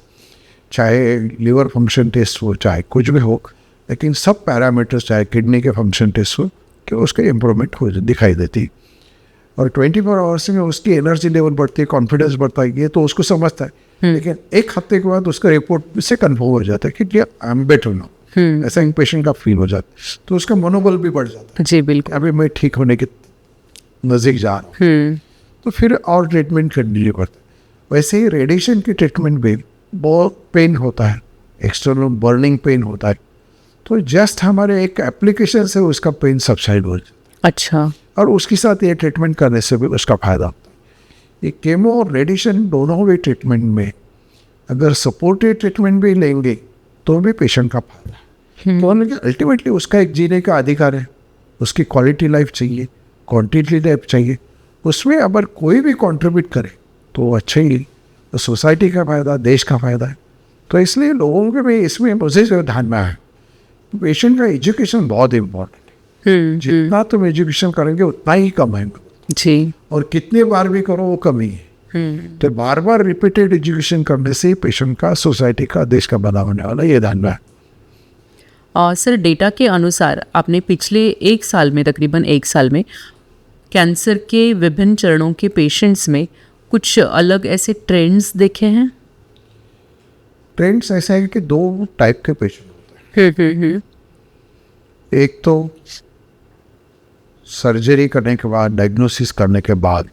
चाहे लिवर फंक्शन टेस्ट हो चाहे कुछ भी हो, लेकिन सब पैरामीटर्स चाहे किडनी के फंक्शन टेस्ट हो कि उसके इम्प्रूवमेंट हो दिखाई देती। और 24 आवर्स में उसकी एनर्जी लेवल बढ़ती है, कॉन्फिडेंस बढ़ता है, ये तो उसको समझता है। लेकिन एक हफ्ते के बाद उसका रिपोर्ट से कन्फर्म हो जाता है कि आई एम बेटर नाउ, ऐसा एक पेशेंट का फील हो जाता है, तो उसका मनोबल भी बढ़ जाता है।
जी बिल्कुल।
अभी मैं ठीक होने के नज़दीक जा रहा हूँ, तो फिर और ट्रीटमेंट कंटिन्यू करते हैं। वैसे ही रेडिएशन की ट्रीटमेंट भी बहुत पेन होता है, एक्सटर्नल बर्निंग पेन होता है, तो जस्ट हमारे एक एप्लीकेशन से उसका पेन सबसाइड हो जाता है।
अच्छा।
और उसके साथ ये ट्रीटमेंट करने से भी उसका फायदा होता है। ये केमो और रेडिएशन दोनों भी ट्रीटमेंट में अगर सपोर्टिव ट्रीटमेंट भी लेंगे तो भी पेशेंट का फायदा है। तो अल्टीमेटली उसका एक जीने का अधिकार है, उसकी क्वालिटी लाइफ चाहिए, क्वांटिटी लाइफ चाहिए। उसमें अगर कोई भी कंट्रीब्यूट करे तो अच्छा ही, तो सोसाइटी का फायदा, देश का फायदा है। तो इसलिए लोगों के भी इसमें मुझे जो ध्यान में है, पेशेंट का एजुकेशन बहुत इम्पोर्टेंट है। जितना तुम एजुकेशन करेंगे उतना ही कम है
जी,
और कितने बार भी करो वो कम ही है। तो बार बार रिपीटेड एजुकेशन करने से पेशेंट का, सोसाइटी का, देश का भला होने वाला, ये ध्यान में है।
सर डेटा के अनुसार आपने पिछले 1 साल में, तकरीबन 1 साल में कैंसर के विभिन्न चरणों के पेशेंट्स में कुछ अलग ऐसे ट्रेंड्स देखे हैं?
ट्रेंड्स ऐसा है कि 2 टाइप के पेशेंट होते हैं। एक तो सर्जरी करने के बाद, डायग्नोसिस करने के बाद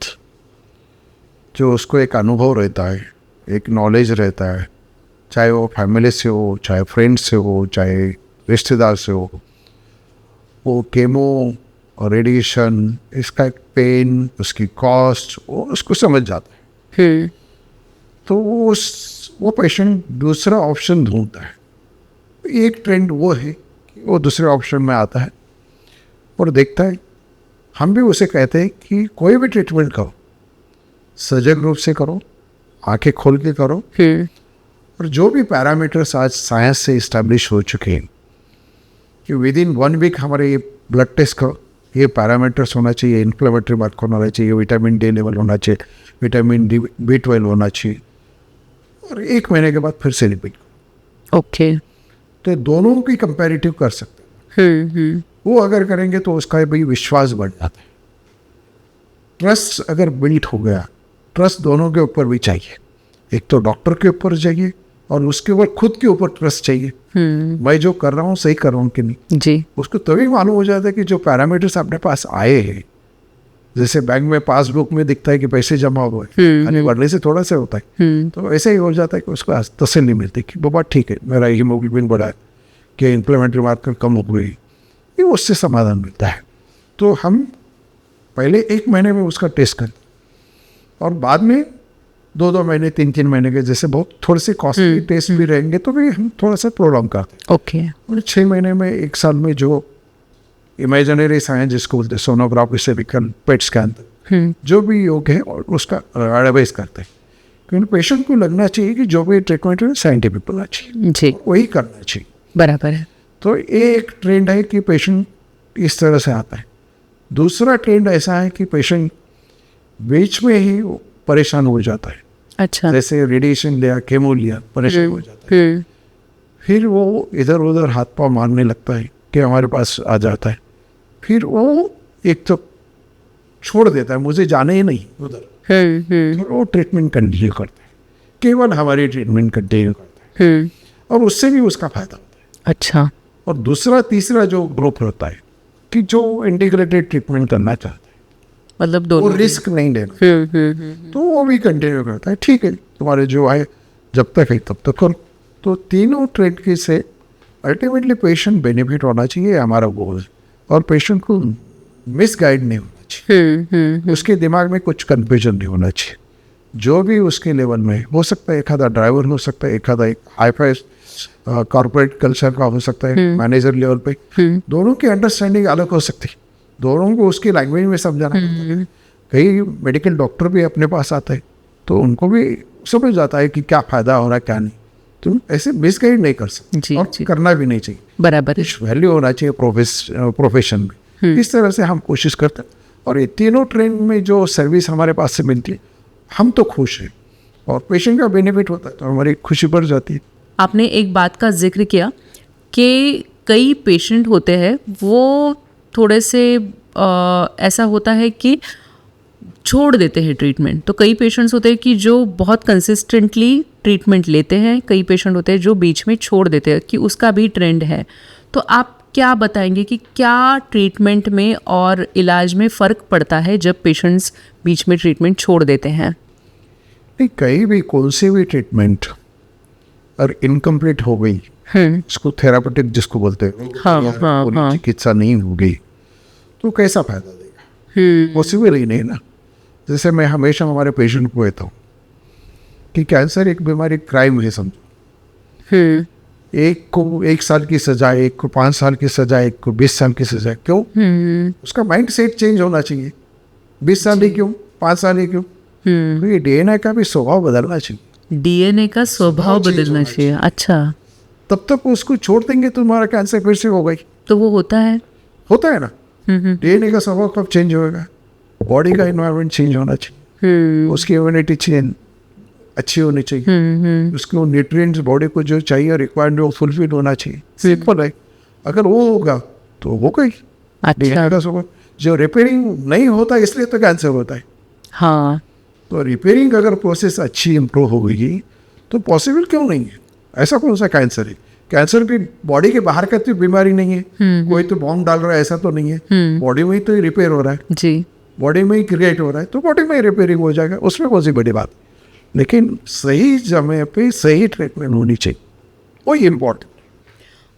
जो उसको एक अनुभव रहता है, एक नॉलेज रहता है, चाहे वो फैमिली से हो, चाहे फ्रेंड से हो, चाहे रिश्तेदार से हो, वो केमो और रेडिएशन, इसका एक पेन, उसकी कॉस्ट, वो उसको समझ जाता है। तो वो पेशेंट दूसरा ऑप्शन ढूंढता है। एक ट्रेंड वो है कि वो दूसरे ऑप्शन में आता है और देखता है। हम भी उसे कहते हैं कि कोई भी ट्रीटमेंट करो, सजग रूप से करो, आंखें खोल के करो, और जो भी पैरामीटर्स आज साइंस से इस्टेब्लिश हो चुके हैं कि विद इन 1 वीक हमारे ये ब्लड टेस्ट करो, ये पैरामीटर्स होना चाहिए, इन्फ्लेमेटरी मार्कर होना चाहिए, विटामिन डी लेवल होना चाहिए, विटामिन डी B12 होना चाहिए, और 1 महीने के बाद फिर से रिपीट करो।
ओके।
तो दोनों की कंपैरेटिव कर सकते हैं। वो अगर करेंगे तो उसका भी विश्वास बढ़ जाता है। ट्रस्ट अगर बिल्ट हो गया, ट्रस्ट दोनों के ऊपर भी चाहिए, एक तो डॉक्टर के ऊपर चाहिए और उसके ऊपर खुद के ऊपर ट्रस्ट चाहिए। मैं जो कर रहा हूँ सही कर रहा हूँ कि नहीं
जी।
उसको तभी मालूम हो जाता है कि जो पैरामीटर्स अपने पास आए हैं, जैसे बैंक में पासबुक में दिखता है कि पैसे जमा हुए, बढ़ने से थोड़ा सा होता है, तो ऐसे ही हो जाता है कि उसको तसल्ली मिलती कि बाबा ठीक है, मेरा हीमोग्लोबिन बढ़ा है, कि इन्फ्लेमेटरी मार्कर कम हो गई, ये उससे समाधान मिलता है। तो हम पहले 1 महीने में उसका टेस्ट करें, और बाद में 2-2 महीने 3-3 महीने के जैसे बहुत थोड़े से कॉस्टली टेस्ट भी रहेंगे तो भी हम थोड़ा सा प्रोलॉन्ग करते हैं।
ओके।
और 6 महीने में 1 साल में जो इमेजिनरी साइंस जिसको बोलते हैं सोनोग्राफी से लेकर पेट स्कैन तक जो भी योग है और उसका एडवाइस करते हैं, क्योंकि पेशेंट को लगना चाहिए कि जो भी ट्रीटमेंट है साइंटिफिक होना चाहिए
जी,
वही करना चाहिए।
बराबर है।
तो ये एक ट्रेंड है कि पेशेंट इस तरह से आता है। दूसरा ट्रेंड ऐसा है कि पेशेंट बीच में ही परेशान हो जाता है।
अच्छा।
जैसे रेडिएशन लिया, केमो लिया, परेशान हो जाता है, फिर वो इधर उधर हाथ पाँव मारने लगता है कि हमारे पास आ जाता है, फिर वो एक तो छोड़ देता है, मुझे जाना ही नहीं उधर, फिर वो ट्रीटमेंट कंटिन्यू करता है, केवल हमारी ट्रीटमेंट कंटिन्यू करता है और उससे भी उसका फायदा होता है।
अच्छा।
और दूसरा तीसरा जो ग्रुप होता है कि जो इंटीग्रेटेड ट्रीटमेंट करना चाहता है,
मतलब
वो
दोनों
रिस्क नहीं लेना, तो वो भी कंटिन्यू करता है। ठीक है, तुम्हारे जो आए जब तक है तब तक करो। तो तीनों ट्रेड के से अल्टीमेटली पेशेंट बेनिफिट होना चाहिए, हमारा गोल है। और पेशेंट को मिसगाइड नहीं होना चाहिए, उसके दिमाग में कुछ कंफ्यूजन नहीं होना चाहिए। जो भी उसके लेवल में हो सकता है, एक आधा ड्राइवर हो सकता है, एक आधा एक हाई-फाई कॉर्पोरेट कल्चर का हो सकता है, मैनेजर लेवल पे, दोनों की अंडरस्टैंडिंग अलग हो सकती है, दोनों को उसकी लैंग्वेज में समझाना पड़ता है। कई मेडिकल डॉक्टर भी अपने पास आते हैं तो उनको भी समझ जाता है कि क्या फ़ायदा हो रहा है क्या नहीं, तो ऐसे मिसगाइड नहीं कर सकते और करना भी नहीं चाहिए।
बराबर है।
कुछ वैल्यू होना चाहिए प्रोफेशन में। इस तरह से हम कोशिश करते हैं और ये तीनों ट्रेन में जो सर्विस हमारे पास से मिलती है, हम तो खुश हैं और पेशेंट का बेनिफिट होता है तो हमारी खुशी बढ़ जाती है।
आपने एक बात का जिक्र किया कि कई पेशेंट होते हैं वो थोड़े से ऐसा होता है कि छोड़ देते हैं ट्रीटमेंट। तो कई पेशेंट्स होते हैं कि जो बहुत कंसिस्टेंटली ट्रीटमेंट लेते हैं, कई पेशेंट होते हैं जो बीच में छोड़ देते हैं, कि उसका भी ट्रेंड है। तो आप क्या बताएंगे कि क्या ट्रीटमेंट में और इलाज में फ़र्क पड़ता है जब पेशेंट्स बीच में ट्रीटमेंट छोड़ देते हैं?
नहीं, कहीं भी कौन सी भी ट्रीटमेंट और इनकम्प्लीट हो गई, इसको थेरापेटिक जिसको बोलते हैं, चिकित्सा नहीं हो गई तो कैसा फायदा देगा? पॉसिबल ही नहीं ना। जैसे मैं हमेशा हमारे पेशेंट को कहता हूँ कि कैंसर एक बीमारी क्राइम है, समझो। एक को 1 साल की सजा, एक को 5 साल की सजा, एक को 20 साल की सजा। क्यों? उसका माइंड सेट चेंज होना चाहिए। 20 साल ही क्यों, 5 साल ही क्यों? तो ये डीएनए का भी स्वभाव बदलना चाहिए।
डीएनए का स्वभाव बदलना चाहिए। अच्छा।
तब तक उसको छोड़ देंगे तो तुम्हारा कैंसर फिर से हो गई।
तो वो होता है
ना। डीएनए का स्वभाव कब चेंज होगा? बॉडी का एनवायरनमेंट चेंज होना चाहिए, उसकी इम्यूनिटी चेंज अच्छी होनी चाहिए, उसको न्यूट्रिएंट्स बॉडी को जो चाहिए रिक्वायर्ड वो फुलफिल होना चाहिए। सिंपल है। अगर वो होगा तो हो गई।
अच्छा।
का स्वभाव जो रिपेयरिंग नहीं होता इसलिए तो कैंसर होता है।
हाँ। तो
रिपेयरिंग अगर प्रोसेस अच्छी इम्प्रूव हो गई तो पॉसिबल क्यों नहीं है? ऐसा कौन सा कैंसर है? कैंसर भी बॉडी के बाहर का तो बीमारी नहीं है, कोई तो बॉम्ब डाल रहा है ऐसा तो नहीं है। बॉडी में ही तो रिपेयर हो रहा है जी, बॉडी में ही क्रिएट हो रहा है, तो बॉडी में ही रिपेयरिंग हो जाएगा, उसमें कौन सी बड़ी बात। लेकिन सही समय पे सही ट्रीटमेंट होनी चाहिए, वही इम्पोर्टेंट।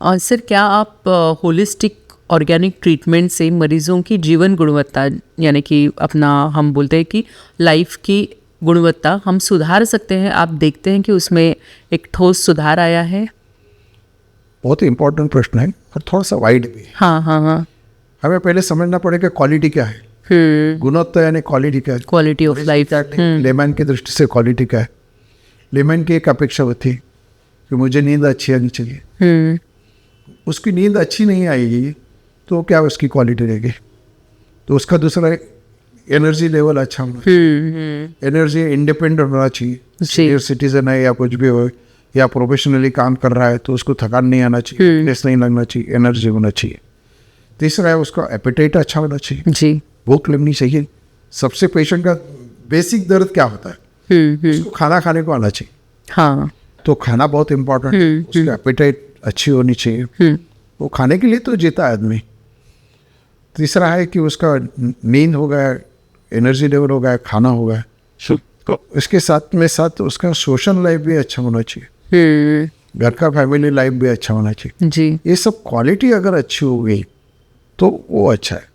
और सर, क्या आप होलिस्टिक ऑर्गेनिक ट्रीटमेंट से मरीजों की जीवन गुणवत्ता, यानी कि अपना हम बोलते हैं कि लाइफ की गुणवत्ता हम सुधार सकते हैं? आप देखते हैं कि उसमें एक ठोस सुधार आया है?
बहुत ही इम्पोर्टेंट प्रश्न है और थोड़ा सा वाइड भी है।
हाँ हाँ हाँ।
हमें पहले समझना पड़ेगा क्वालिटी क्या है, गुणवत्ता यानी क्वालिटी क्या है,
क्वालिटी ऑफ लाइफ।
लेमन की दृष्टि से क्वालिटी क्या है? लेमन की एक अपेक्षा होती कि मुझे नींद अच्छी आनी चाहिए, उसकी नींद अच्छी नहीं आएगी तो क्या उसकी क्वालिटी रहेगी? तो उसका दूसरा एनर्जी लेवल अच्छा होना चाहिए, एनर्जी इंडिपेंडेंट होना चाहिए। सीनियर सिटीजन है या कुछ भी हो या प्रोफेशनली काम कर रहा है तो उसको थकान नहीं आना चाहिए, फिटनेस नहीं लगना चाहिए, एनर्जी होना चाहिए। तीसरा है उसका एपेटाइट अच्छा होना चाहिए जी, भूख लगनी चाहिए। सबसे पेशेंट का बेसिक दर्द क्या होता है? उसको खाना खाने को आना चाहिए। हाँ, तो खाना बहुत इम्पोर्टेंट है। उसकी एपेटाइट अच्छी होनी चाहिए, वो खाने के लिए तो जीता है आदमी। तीसरा है कि उसका नींद हो गया, एनर्जी लेवल हो गया, खाना हो गया, तो इसके साथ में साथ उसका सोशल लाइफ भी अच्छा होना चाहिए, घर का फैमिली लाइफ भी अच्छा होना चाहिए जी। ये सब क्वालिटी अगर अच्छी हो गई तो वो अच्छा है।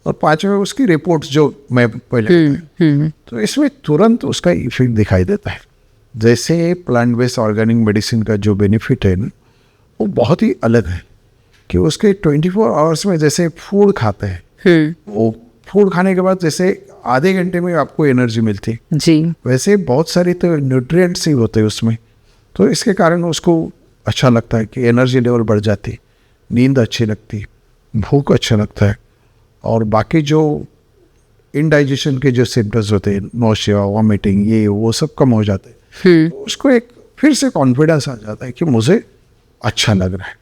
और 5वें उसकी रिपोर्ट्स जो मैं पहले तो इसमें तुरंत उसका इफेक्ट दिखाई देता है। जैसे प्लांट बेस्ड ऑर्गेनिक मेडिसिन का जो बेनिफिट है ना, वो बहुत ही अलग है कि उसके 24 आवर्स में जैसे फूड खाते हैं, वो फूड खाने के बाद जैसे आधे घंटे में आपको एनर्जी मिलती है
जी,
वैसे बहुत सारे तो न्यूट्रिएंट्स ही होते हैं उसमें, तो इसके कारण उसको अच्छा लगता है कि एनर्जी लेवल बढ़ जाती, नींद अच्छी लगती, भूख अच्छा लगता है, और बाकी जो इनडाइजेशन के जो सिम्टम्स होते हैं, नोशिया, वॉमिटिंग, ये वो सब कम हो जाते हैं। तो उसको एक फिर से कॉन्फिडेंस आ जाता है कि मुझे अच्छा लग रहा है।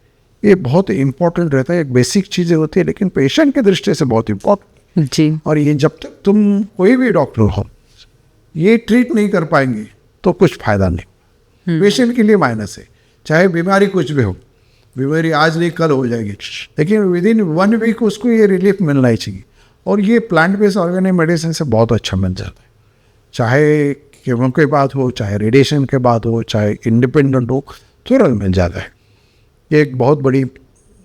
ये बहुत इम्पोर्टेंट रहता है, एक बेसिक चीज़ें होती है लेकिन पेशेंट की दृष्टि से बहुत इम्पोर्टेंट
जी।
और ये जब तक तुम कोई भी डॉक्टर हो ये ट्रीट नहीं कर पाएंगे तो कुछ फायदा नहीं, पेशेंट के लिए माइनस है। चाहे बीमारी कुछ भी हो, बीमारी आज नहीं कल हो जाएगी, लेकिन विद इन 1 वीक उसको ये रिलीफ मिलना ही चाहिए। और ये प्लांट बेस्ड ऑर्गेनिक मेडिसिन से बहुत अच्छा मिल जाता है, चाहे कीमो के बाद हो, चाहे रेडिएशन के बाद हो, चाहे इंडिपेंडेंट हो, तुरंत मिल जाता है। ये एक बहुत बड़ी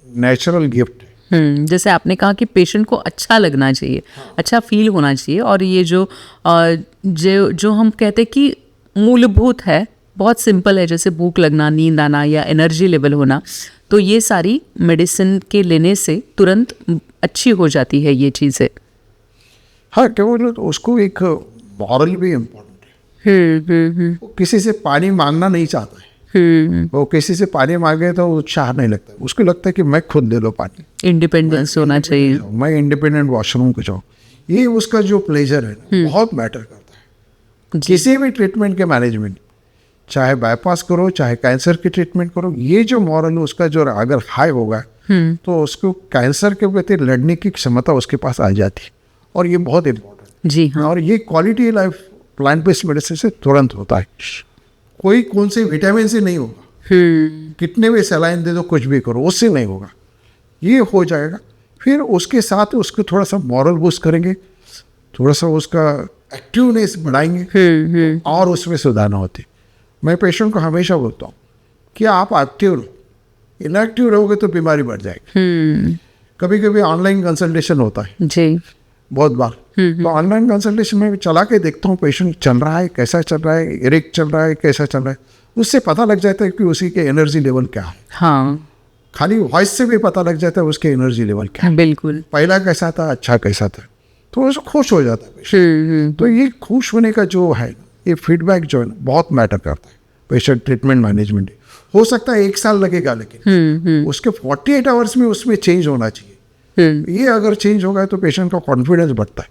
नेचुरल गिफ्ट है।
जैसे आपने कहा कि पेशेंट को अच्छा लगना चाहिए, अच्छा फील होना चाहिए, और ये जो हम कहते हैं कि मूलभूत है, बहुत सिंपल है, जैसे भूख लगना, नींद आना या एनर्जी लेवल होना, तो ये सारी मेडिसिन के लेने से तुरंत अच्छी हो जाती है ये चीज़ें।
हाँ, केवल उसको एक मॉरल भी इम्पोर्टेंट है। वो किसी से पानी मांगना नहीं चाहता है, वो किसी से पानी मांगे तो उत्साह नहीं लगता, उसको लगता है कि मैं खुद ले लो पानी,
इंडिपेंडेंस होना चाहिए,
मैं इंडिपेंडेंट वॉशरूम को जाऊँ, ये उसका जो प्लेजर है बहुत मैटर करता है। किसी भी ट्रीटमेंट के मैनेजमेंट, चाहे बाईपास करो, चाहे कैंसर की ट्रीटमेंट करो, ये जो मॉरल उसका जो अगर हाई होगा तो उसको कैंसर के प्रति लड़ने की क्षमता उसके पास आ जाती है, और ये बहुत इम्पोर्टेंट
जी हाँ।
और ये quality life plant based medicine से तुरंत होता है। कोई कौन से विटामिन से नहीं होगा, कितने भी सलाइन दे दो, कुछ भी करो, उससे नहीं होगा, ये हो जाएगा। फिर उसके साथ उसको थोड़ा सा मॉरल बूस्ट करेंगे, थोड़ा सा उसका एक्टिवनेस बढ़ाएंगे और उसमें सुधारना होती। मैं पेशेंट को हमेशा बोलता हूँ कि आप एक्टिव रहो, इनएक्टिव रहोगे तो बीमारी बढ़ जाएगी। कभी कभी ऑनलाइन कंसल्टेशन होता है
जी,
बहुत बार, तो ऑनलाइन कंसल्टेशन में चला के देखता हूँ पेशेंट चल रहा है, कैसा चल रहा है, इरेक्ट चल रहा है, कैसा चल रहा है, उससे पता लग जाता है कि उसी के एनर्जी लेवल क्या है।
हाँ,
खाली वॉइस से भी पता लग जाता है उसके एनर्जी लेवल क्या है,
बिल्कुल,
पहला कैसा था, अच्छा कैसा था, तो उसको खुश हो जाता है पेशेंट। तो ये खुश होने का जो है, ये फीडबैक जो है बहुत मैटर करता है पेशेंट ट्रीटमेंट मैनेजमेंट। हो सकता है 1 साल लगेगा, लेकिन उसके 48 आवर्स में उसमें चेंज होना चाहिए। ये अगर चेंज होगा तो पेशेंट का कॉन्फिडेंस बढ़ता है।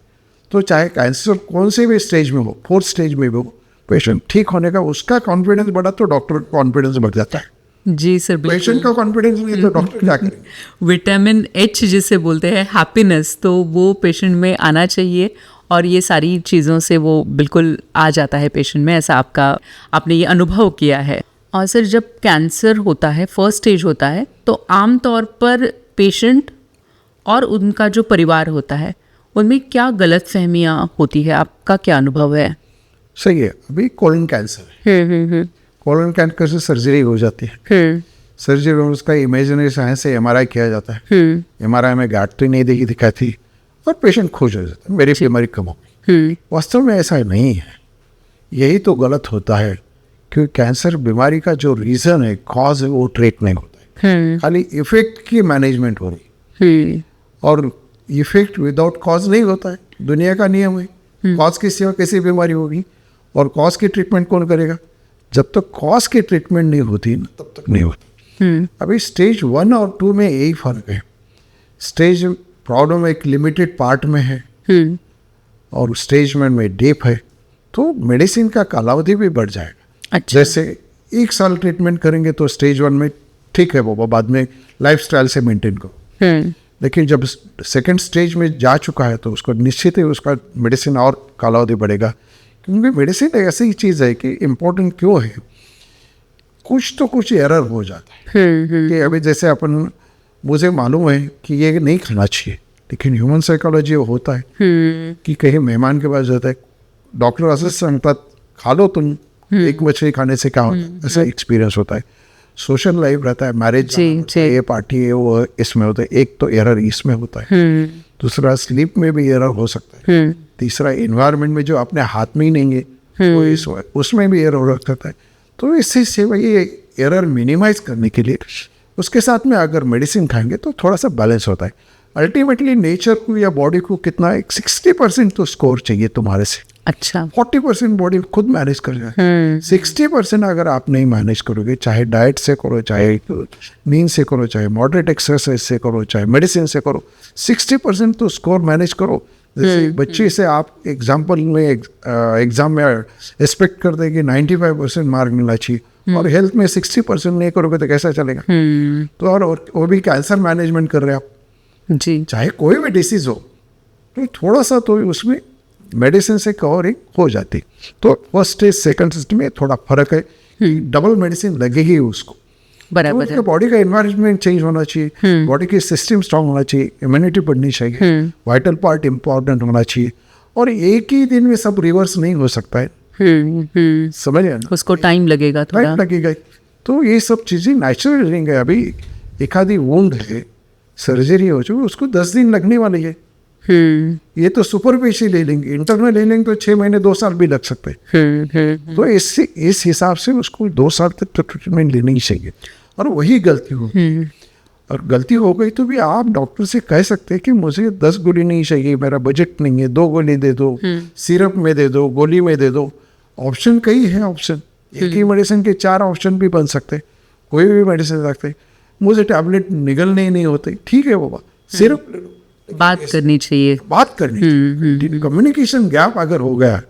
तो चाहे कैंसर कौन से भी स्टेज में हो, 4th स्टेज में भी हो, पेशेंट ठीक होने का उसका कॉन्फिडेंस बढ़ा तो डॉक्टर का कॉन्फिडेंस बढ़ जाता है।
जी सर,
पेशेंट का कॉन्फिडेंस नहीं तो डॉक्टर क्या करेंगे।
विटामिन H जिसे बोलते हैं हैप्पीनेस, तो वो पेशेंट में आना चाहिए, और ये सारी चीज़ों से वो बिल्कुल आ जाता है पेशेंट में, ऐसा आपने ये अनुभव किया है। और सर, जब कैंसर होता है, 1st स्टेज होता है, तो आम तौर पर पेशेंट और उनका जो परिवार होता है उनमें क्या गलतफहमियां होती है, आपका क्या अनुभव है?
सही है, अभी कोलन कैंसर है, कोलन कैंसर से सर्जरी हो जाती है, सर्जरी में उसका इमेजिनरी साइंस से MRI किया जाता है, MRI में गांठ तो नहीं दिखाती और पेशेंट खुश हो जाता है, मेरी बीमारी कम हो गई। वास्तव में ऐसा नहीं है, यही तो गलत होता है, क्योंकि कैंसर बीमारी का जो रीज़न है, कॉज है, वो ट्रीट नहीं होता है, खाली इफेक्ट की मैनेजमेंट हो रही, और इफेक्ट विदाउट कॉज नहीं होता है, दुनिया का नियम है। कॉज की सिवा कैसी बीमारी होगी, और कॉज की ट्रीटमेंट कौन करेगा? जब तक कॉज की ट्रीटमेंट नहीं होती ना, तब तक नहीं होती। अभी स्टेज 1 और 2 में यही फर्क है, स्टेज प्रॉब्लम एक लिमिटेड पार्ट में है और स्टेज में डीप है, तो मेडिसिन का कालावधि भी बढ़ जाएगा।
अच्छा।
जैसे 1 साल ट्रीटमेंट करेंगे तो स्टेज 1 में ठीक है, वो बाद में लाइफस्टाइल से मेंटेन करो, लेकिन जब 2nd स्टेज में जा चुका है तो उसको निश्चित ही उसका मेडिसिन और कालावधि बढ़ेगा, क्योंकि मेडिसिन एक ऐसी चीज़ है कि इम्पोर्टेंट क्यों है, कुछ तो कुछ एरर हो जाता है कि अभी जैसे मुझे मालूम है कि ये नहीं खाना चाहिए, लेकिन ह्यूमन साइकोलॉजी होता है कि कहीं मेहमान के पास जाता है, डॉक्टर ऐसे संगता खा लो तुम, एक मछली खाने से क्या होता है, ऐसा एक्सपीरियंस होता है। सोशल लाइफ रहता है, मैरिज ये पार्टी है, वो इसमें होता है, एक तो एरर इसमें होता है। दूसरा स्लीप में भी एरर हो सकता है, तीसरा एनवायरनमेंट में जो अपने हाथ में ही नहीं है उसमें भी एरर हो सकता है। तो इससे सेवा ये एरर मिनिमाइज करने के लिए उसके साथ में अगर मेडिसिन खाएंगे तो थोड़ा सा बैलेंस होता है। अल्टीमेटली नेचर को या बॉडी को कितना 60% तो स्कोर चाहिए तुम्हारे से।
अच्छा,
40% बॉडी खुद मैनेज कर जाए। 60% अगर आप नहीं मैनेज करोगे, चाहे डाइट से करो, चाहे नींद से करो, चाहे मॉडरेट एक्सरसाइज से करो, चाहे मेडिसिन से करो, 60% तो स्कोर मैनेज करो। जैसे बच्चे से आप एग्जाम्पल में एग्जाम में एक्सपेक्ट कर देंगे 95% मार्क मिलना चाहिए और हेल्थ में 60% नहीं करोगे तो कैसा चलेगा। तो और वो भी कैंसर मैनेजमेंट कर रहे हैं आप
जी,
चाहे कोई भी डिसीज हो, तो थोड़ा सा तो उसमें मेडिसिन से कवरिंग हो जाती। तो फर्स्ट स्टेज सेकंड स्टेज में थोड़ा फर्क है, डबल मेडिसिन लगेगी उसको।
बराबर है।
बॉडी का एनवायरनमेंट चेंज होना चाहिए, बॉडी की सिस्टम स्ट्रांग होना चाहिए, इम्यूनिटी बढ़नी चाहिए, वाइटल पार्ट इम्पोर्टेंट होना चाहिए। और एक ही दिन में सब रिवर्स नहीं हो सकता है, समझ ना,
उसको टाइम लगेगा, थोड़ा
टाइम लगेगा। तो ये सब चीज़ें नेचुरल रहेंगे। अभी एक आधी वुंड है, सर्जरी हो चुकी, उसको 10 दिन लगने वाली है। ये तो सुपरफिशियल ले लेंगे, इंटरनल ले लेंगे तो 6 महीने 2 साल भी लग सकते हैं। तो इससे इस हिसाब से उसको 2 साल तक तो ट्रीटमेंट लेनी ही चाहिए। और वही गलती हो, और गलती हो गई तो भी आप डॉक्टर से कह सकते हैं कि मुझे 10 गोली नहीं चाहिए, मेरा बजट नहीं है, 2 गोली दे दो, सिरप में दे दो, गोली में दे दो। ऑप्शन कई है, ऑप्शन एक ही मेडिसिन के 4 ऑप्शन भी बन सकते, कोई भी मेडिसिन रखते। मुझे टैबलेट निगलने ही नहीं होते, ठीक है बाबा, सिरप ले लो।
बात करनी चाहिए,
बात करनी चाहिए। कम्युनिकेशन गैप अगर हो गया,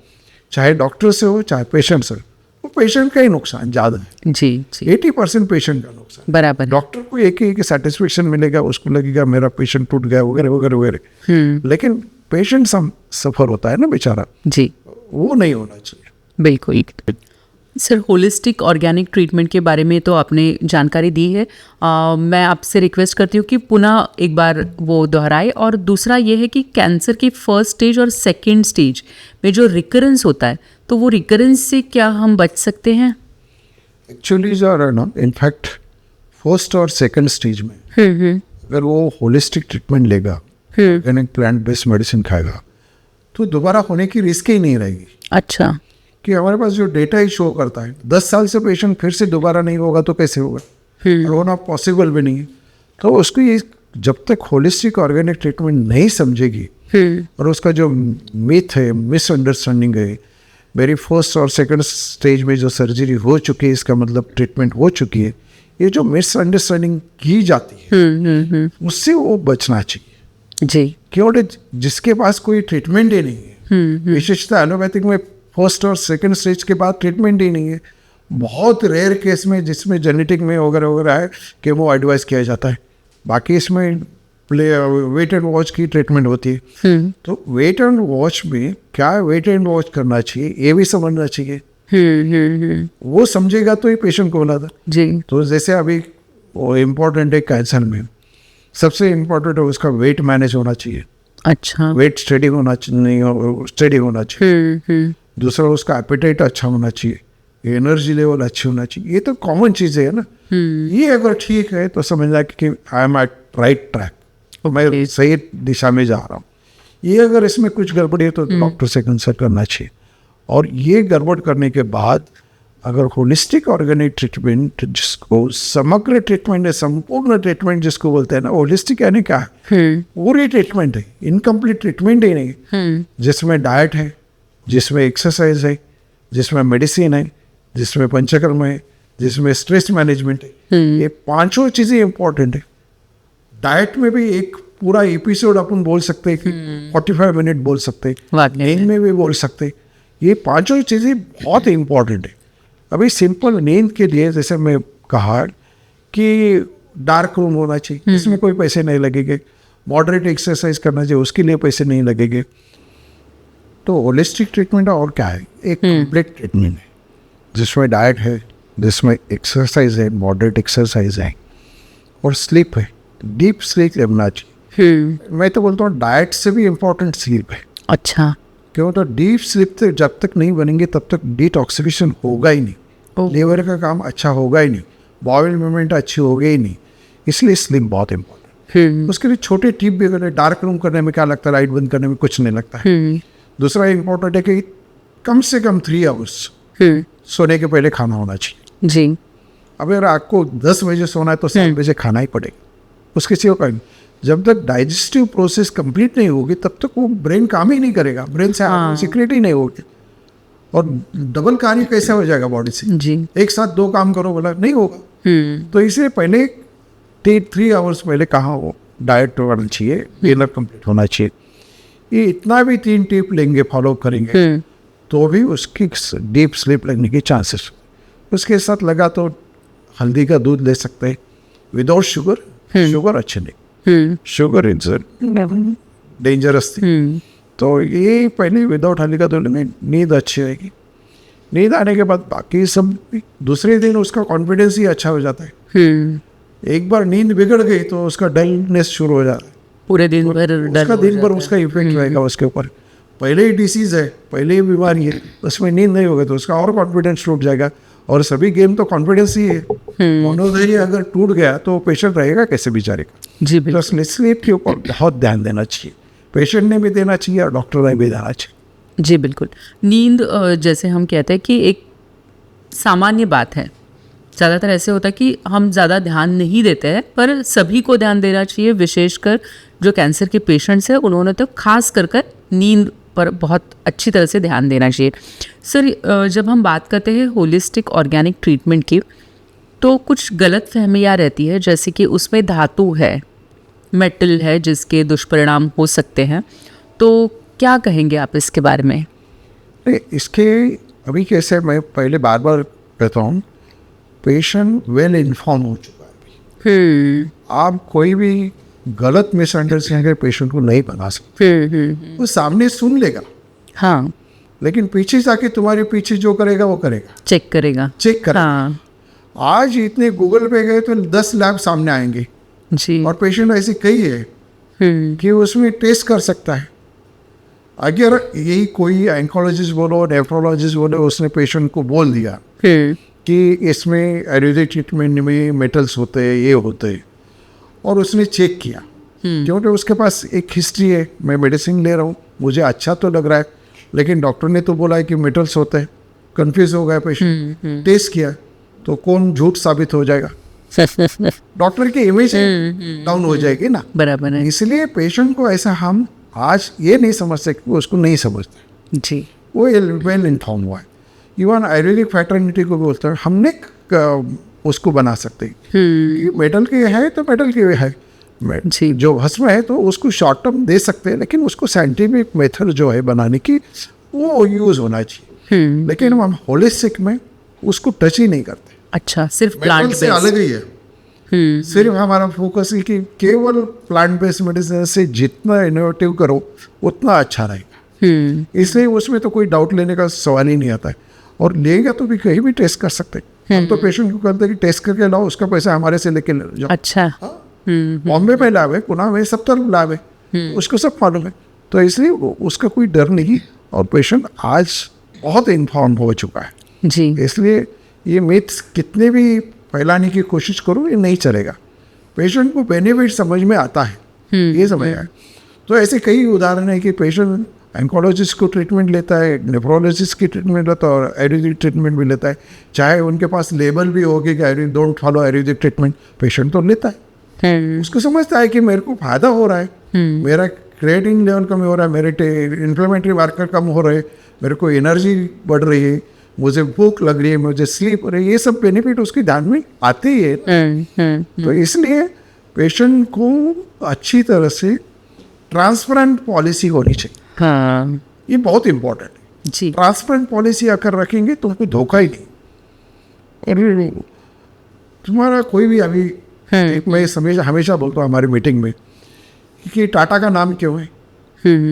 चाहे डॉक्टर से हो चाहे पेशेंट से, वो पेशेंट का ही नुकसान ज़्यादा है
जी जी,
80% पेशेंट का नुकसान।
बराबर।
डॉक्टर को एक ही सेटिस्फेक्शन मिलेगा, उसको लगेगा मेरा पेशेंट टूट गया वगैरह वगैरह वगैरह, लेकिन पेशेंट सफर होता है ना बेचारा
जी,
वो नहीं होना चाहिए।
बिल्कुल। सर, होलिस्टिक ऑर्गेनिक ट्रीटमेंट के बारे में तो आपने जानकारी दी है। मैं आपसे रिक्वेस्ट करती हूँ कि पुनः एक बार वो दोहराए। और दूसरा ये है कि कैंसर की फर्स्ट स्टेज और सेकंड स्टेज में जो रिकरेंस होता है, तो वो रिकरेंस से क्या हम बच सकते हैं?
एक्चुअली जो ना, इनफैक्ट फर्स्ट और सेकंड स्टेज में अगर वो होलिस्टिक ट्रीटमेंट लेगा, ऑर्गेनिक प्लांट बेस्ड मेडिसिन खाएगा, तो दोबारा होने की रिस्क ही नहीं रहेगी।
अच्छा,
कि हमारे पास जो डेटा ही शो करता है 10 साल से पेशेंट फिर से दोबारा नहीं होगा तो कैसे होगा, और होना पॉसिबल भी नहीं है। तो उसको ये जब तक होलिस्टिक ऑर्गेनिक ट्रीटमेंट नहीं समझेगी, और उसका जो मिथ है, मिसअंडरस्टैंडिंग है, मेरी फर्स्ट और सेकंड स्टेज में जो सर्जरी हो चुकी है इसका मतलब ट्रीटमेंट हो चुकी है, ये जो मिसअंडरस्टैंडिंग की जाती है उससे वो बचना चाहिए
जी।
क्योंकि जिसके पास कोई ट्रीटमेंट ही नहीं है, विशेषता एलोपैथिक में फर्स्ट और सेकंड स्टेज के बाद ट्रीटमेंट ही नहीं है। बहुत रेयर केस में जिसमें जेनेटिक में वगैरह वगैरह है कि वो एडवाइस किया जाता है, बाकी इसमें वेट एंड वॉच की ट्रीटमेंट होती है। तो वेट एंड वॉच में क्या वेट एंड वॉच करना चाहिए ये भी समझना चाहिए। वो समझेगा तो ये पेशेंट को बोला था
जी।
तो जैसे अभी वो इम्पोर्टेंट है कैंसर में, सबसे इम्पोर्टेंट है उसका वेट मैनेज होना चाहिए।
अच्छा,
वेट स्टडी होना चाहिए, स्टडी होना चाहिए। दूसरा उसका एपेटाइट अच्छा होना चाहिए, एनर्जी लेवल अच्छी होना चाहिए। ये तो कॉमन चीज़ें है ना। ये अगर ठीक है तो समझना कि I am at right track, तो मैं सही दिशा में जा रहा हूँ। ये अगर इसमें कुछ गड़बड़ी है तो डॉक्टर से कंसल्ट करना चाहिए। और ये गड़बड़ करने के बाद अगर होलिस्टिक ऑर्गेनिक ट्रीटमेंट, जिसको समग्र ट्रीटमेंट है, संपूर्ण ट्रीटमेंट जिसको बोलते हैं ना, होलिस्टिक यानी क्या है, पूरी ट्रीटमेंट है, इनकम्प्लीट ट्रीटमेंट ही नहीं, जिसमें डाइट है, जिसमें एक्सरसाइज है, जिसमें मेडिसिन है, जिसमें पंचकर्म है, जिसमें स्ट्रेस मैनेजमेंट है, ये 5 चीज़ें इंपॉर्टेंट है। डाइट में भी एक पूरा एपिसोड अपन बोल सकते हैं कि 45 मिनट बोल सकते हैं, नींद में भी बोल सकते हैं। ये 5 चीज़ें बहुत इंपॉर्टेंट है। अभी सिंपल नींद के लिए जैसे मैं कहा कि डार्क रूम होना चाहिए, इसमें कोई पैसे नहीं लगेंगे। मॉडरेट एक्सरसाइज करना चाहिए, उसके लिए पैसे नहीं लगेंगे। तो होलिस्टिक ट्रीटमेंट और क्या है, एक कंप्लीट ट्रीटमेंट है जिसमें डाइट है, जिसमें एक्सरसाइज है, मॉडरेट एक्सरसाइज है, और स्लीप है, डीप स्लीप लेना चाहिए। मैं तो बोलता हूँ डाइट से भी इम्पोर्टेंट स्लीप है।
अच्छा,
क्यों? तो डीप स्लीप से जब तक नहीं बनेंगे तब तक डिटॉक्सिफिकेशन होगा ही नहीं, लीवर का काम अच्छा होगा ही नहीं, बॉयल मूवमेंट अच्छी होगी ही नहीं। इसलिए स्लीप बहुत इम्पोर्टेंट। उसके लिए छोटे टिप भी अगर डार्क रूम करने में क्या लगता है, लाइट बंद करने में कुछ नहीं लगता है। दूसरा इम्पोर्टेंट है कि कम से कम 3 आवर्स सोने के पहले खाना होना चाहिए
जी।
अब अगर आपको 10 बजे सोना है तो 7 बजे खाना ही पड़ेगा, उसके सिवा का जब तक डाइजेस्टिव प्रोसेस कंप्लीट नहीं होगी तब तक वो ब्रेन काम ही नहीं करेगा, ब्रेन से सीक्रेट ही नहीं होगी, और डबल कार्य कैसे हो जाएगा बॉडी से
जी।
एक साथ 2 काम करो बोला नहीं होगा। तो इसलिए पहले 3 आवर्स पहले कहाँ हो डाइट करना चाहिए, डिनर कंप्लीट होना चाहिए। ये इतना भी 3 टिप लेंगे फॉलो करेंगे तो भी उसकी डीप स्लीप लगने की चांसेस। उसके साथ लगा तो हल्दी का दूध ले सकते हैं विदाउट शुगर, शुगर अच्छे नहीं, शुगर इज डेंजरस थी। तो ये पहले विदाउट हल्दी का दूध में नींद अच्छी रहेगी, नींद आने के बाद बाकी सब दूसरे दिन उसका कॉन्फिडेंस ही अच्छा हो जाता है। एक बार नींद बिगड़ गई तो उसका डलनेस शुरू हो जाता है,
पूरे दिन भर
उसका दिन भर उसका इफेक्ट रहेगा उसके ऊपर। पहले ही डिसीज है, पहले ही बीमारी है, उसमें नींद नहीं होगा तो उसका और कॉन्फिडेंस टूट जाएगा। और सभी गेम तो कॉन्फिडेंस ही है, मनोधैर्य अगर टूट गया तो पेशेंट रहेगा कैसे बेचारे का।
जी
तो स्लीप के ऊपर बहुत ध्यान देना चाहिए, पेशेंट ने भी देना चाहिए और डॉक्टर ने भी देना चाहिए।
जी बिल्कुल। नींद जैसे हम कहते हैं कि एक सामान्य बात है, ज़्यादातर ऐसे होता है कि हम ज़्यादा ध्यान नहीं देते हैं, पर सभी को ध्यान देना चाहिए, विशेषकर जो कैंसर के पेशेंट्स हैं उन्होंने तो खास कर नींद पर बहुत अच्छी तरह से ध्यान देना चाहिए। सर जब हम बात करते हैं होलिस्टिक ऑर्गेनिक ट्रीटमेंट की तो कुछ गलत फहमियाँ रहती है, जैसे कि उसमें धातु है, मेटल है जिसके दुष्परिणाम हो सकते हैं, तो क्या कहेंगे आप इसके बारे में?
इसके अभी कैसे मैं पहले बार बार कहता हूँ, पेशेंट वेल इन्फॉर्म हो चुका है। आप कोई भी गलत मिसअंडरस्टैंडिंग पेशेंट को नहीं बना सकते। वो सामने सुन लेगा,
हाँ,
लेकिन पीछे जाके तुम्हारे पीछे जो करेगा वो करेगा,
चेक करेगा।
हाँ। आज इतने गूगल पे गए तो 10 लैब सामने आएंगे
जी,
और पेशेंट ऐसे कई है कि उसमें टेस्ट कर सकता है। अगर यही कोई ऑन्कोलॉजिस्ट बोलो, नेफ्रोलॉजिस्ट बोलो, उसने पेशेंट को बोल दिया कि इसमें आयुर्वेदिक ट्रीटमेंट में मेटल्स होते हैं, ये होते हैं, और उसने चेक किया क्योंकि उसके पास एक हिस्ट्री है, मैं मेडिसिन ले रहा हूँ, मुझे अच्छा तो लग रहा है, लेकिन डॉक्टर ने तो बोला है कि मेटल्स होते हैं, कंफ्यूज हो गया पेशेंट, टेस्ट किया तो कौन झूठ साबित हो जाएगा, डॉक्टर की इमेज डाउन हो जाएगी ना।
बराबर है।
इसलिए पेशेंट को ऐसा हम आज ये नहीं समझ सकते, उसको नहीं समझते
जी,
वो वेल इन्फॉर्म हुआ है। इवन आयुर्वेदिक फैटर्निटी को भी बोलते हैं, हमने उसको बना सकते हैं। मेटल के है तो मेटल के है, जो भस्म है तो उसको शॉर्ट टर्म दे सकते हैं, लेकिन उसको साइंटिफिक मेथड जो है बनाने की वो यूज होना चाहिए। लेकिन हम होलिस्टिक में उसको टच ही नहीं करते।
अच्छा, सिर्फ प्लांट
से अलग ही है। सिर्फ हमारा फोकस है कि केवल प्लांट बेस्ड मेडिसिन से जितना इनोवेटिव करो उतना अच्छा रहेगा। इसलिए उसमें तो कोई डाउट लेने का सवाल ही नहीं आता है, और लेगा तो भी कहीं भी टेस्ट कर सकते हैं। हम तो पेशेंट को कहते हैं कि टेस्ट करके लाओ, उसका पैसा हमारे से लेके जाओ।
अच्छा,
बॉम्बे में लावे, पुणे में, सब तरफ लावे, उसको सब मालूम है, तो इसलिए उसका कोई डर नहीं, और पेशेंट आज बहुत इन्फॉर्म हो चुका है
जी।
इसलिए ये मिथ्स कितने भी फैलाने की कोशिश करो ये नहीं चलेगा। पेशेंट को बेनिफिट समझ में आता है, ये समझ आए। तो ऐसे कई उदाहरण है कि पेशेंट ऑन्कोलॉजिस्ट को ट्रीटमेंट लेता है, नेफ्रोलॉजिस्ट की ट्रीटमेंट लेता है, और आयुर्वेदिक ट्रीटमेंट भी लेता है, चाहे उनके पास लेबल भी होगी कि Ayurvedic don't follow Ayurvedic treatment, patient तो लेता है। उसको समझता है कि मेरे को फायदा हो रहा है, मेरा क्रिएटिनिन लेवल कम हो रहा है, मेरे इन्फ्लेमेटरी मार्कर कम हो रहे हैं, मेरे को एनर्जी बढ़ रही है, मुझे भूख लग रही है, मुझे स्लीप हो रही है, ये सब बेनिफिट उसके ध्यान में आते ही है। तो इसलिए पेशेंट को अच्छी तरह से ट्रांसपेरेंट पॉलिसी होनी चाहिए।
हाँ,
ये बहुत इम्पोर्टेंट है
जी।
ट्रांसपेरेंट पॉलिसी अगर रखेंगे तो कोई धोखा ही नहीं। तुम्हारा कोई भी अभी मैं हमेशा बोलता हूँ हमारी मीटिंग में कि टाटा का नाम क्यों है?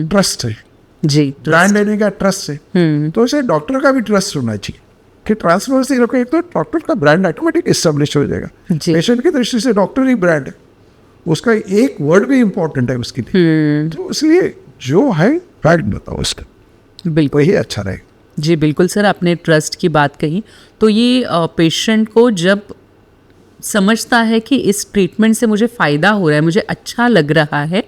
ट्रस्ट है
जी,
ब्रांड लेने का ट्रस्ट है। तो इसे डॉक्टर का भी ट्रस्ट होना चाहिए कि ट्रांसपेरेंसी रखें तो डॉक्टर का ब्रांड ऑटोमेटिक एस्टेब्लिश हो जाएगा। पेशेंट की दृष्टि से डॉक्टर ही ब्रांड है, उसका एक वर्ड भी इम्पोर्टेंट है उसके लिए। तो इसलिए जो है फैक्ट बताओ उसका,
बिल्कुल
वही अच्छा रहेगा।
जी बिल्कुल सर, आपने ट्रस्ट की बात कही, तो ये पेशेंट को जब समझता है कि इस ट्रीटमेंट से मुझे फ़ायदा हो रहा है, मुझे अच्छा लग रहा है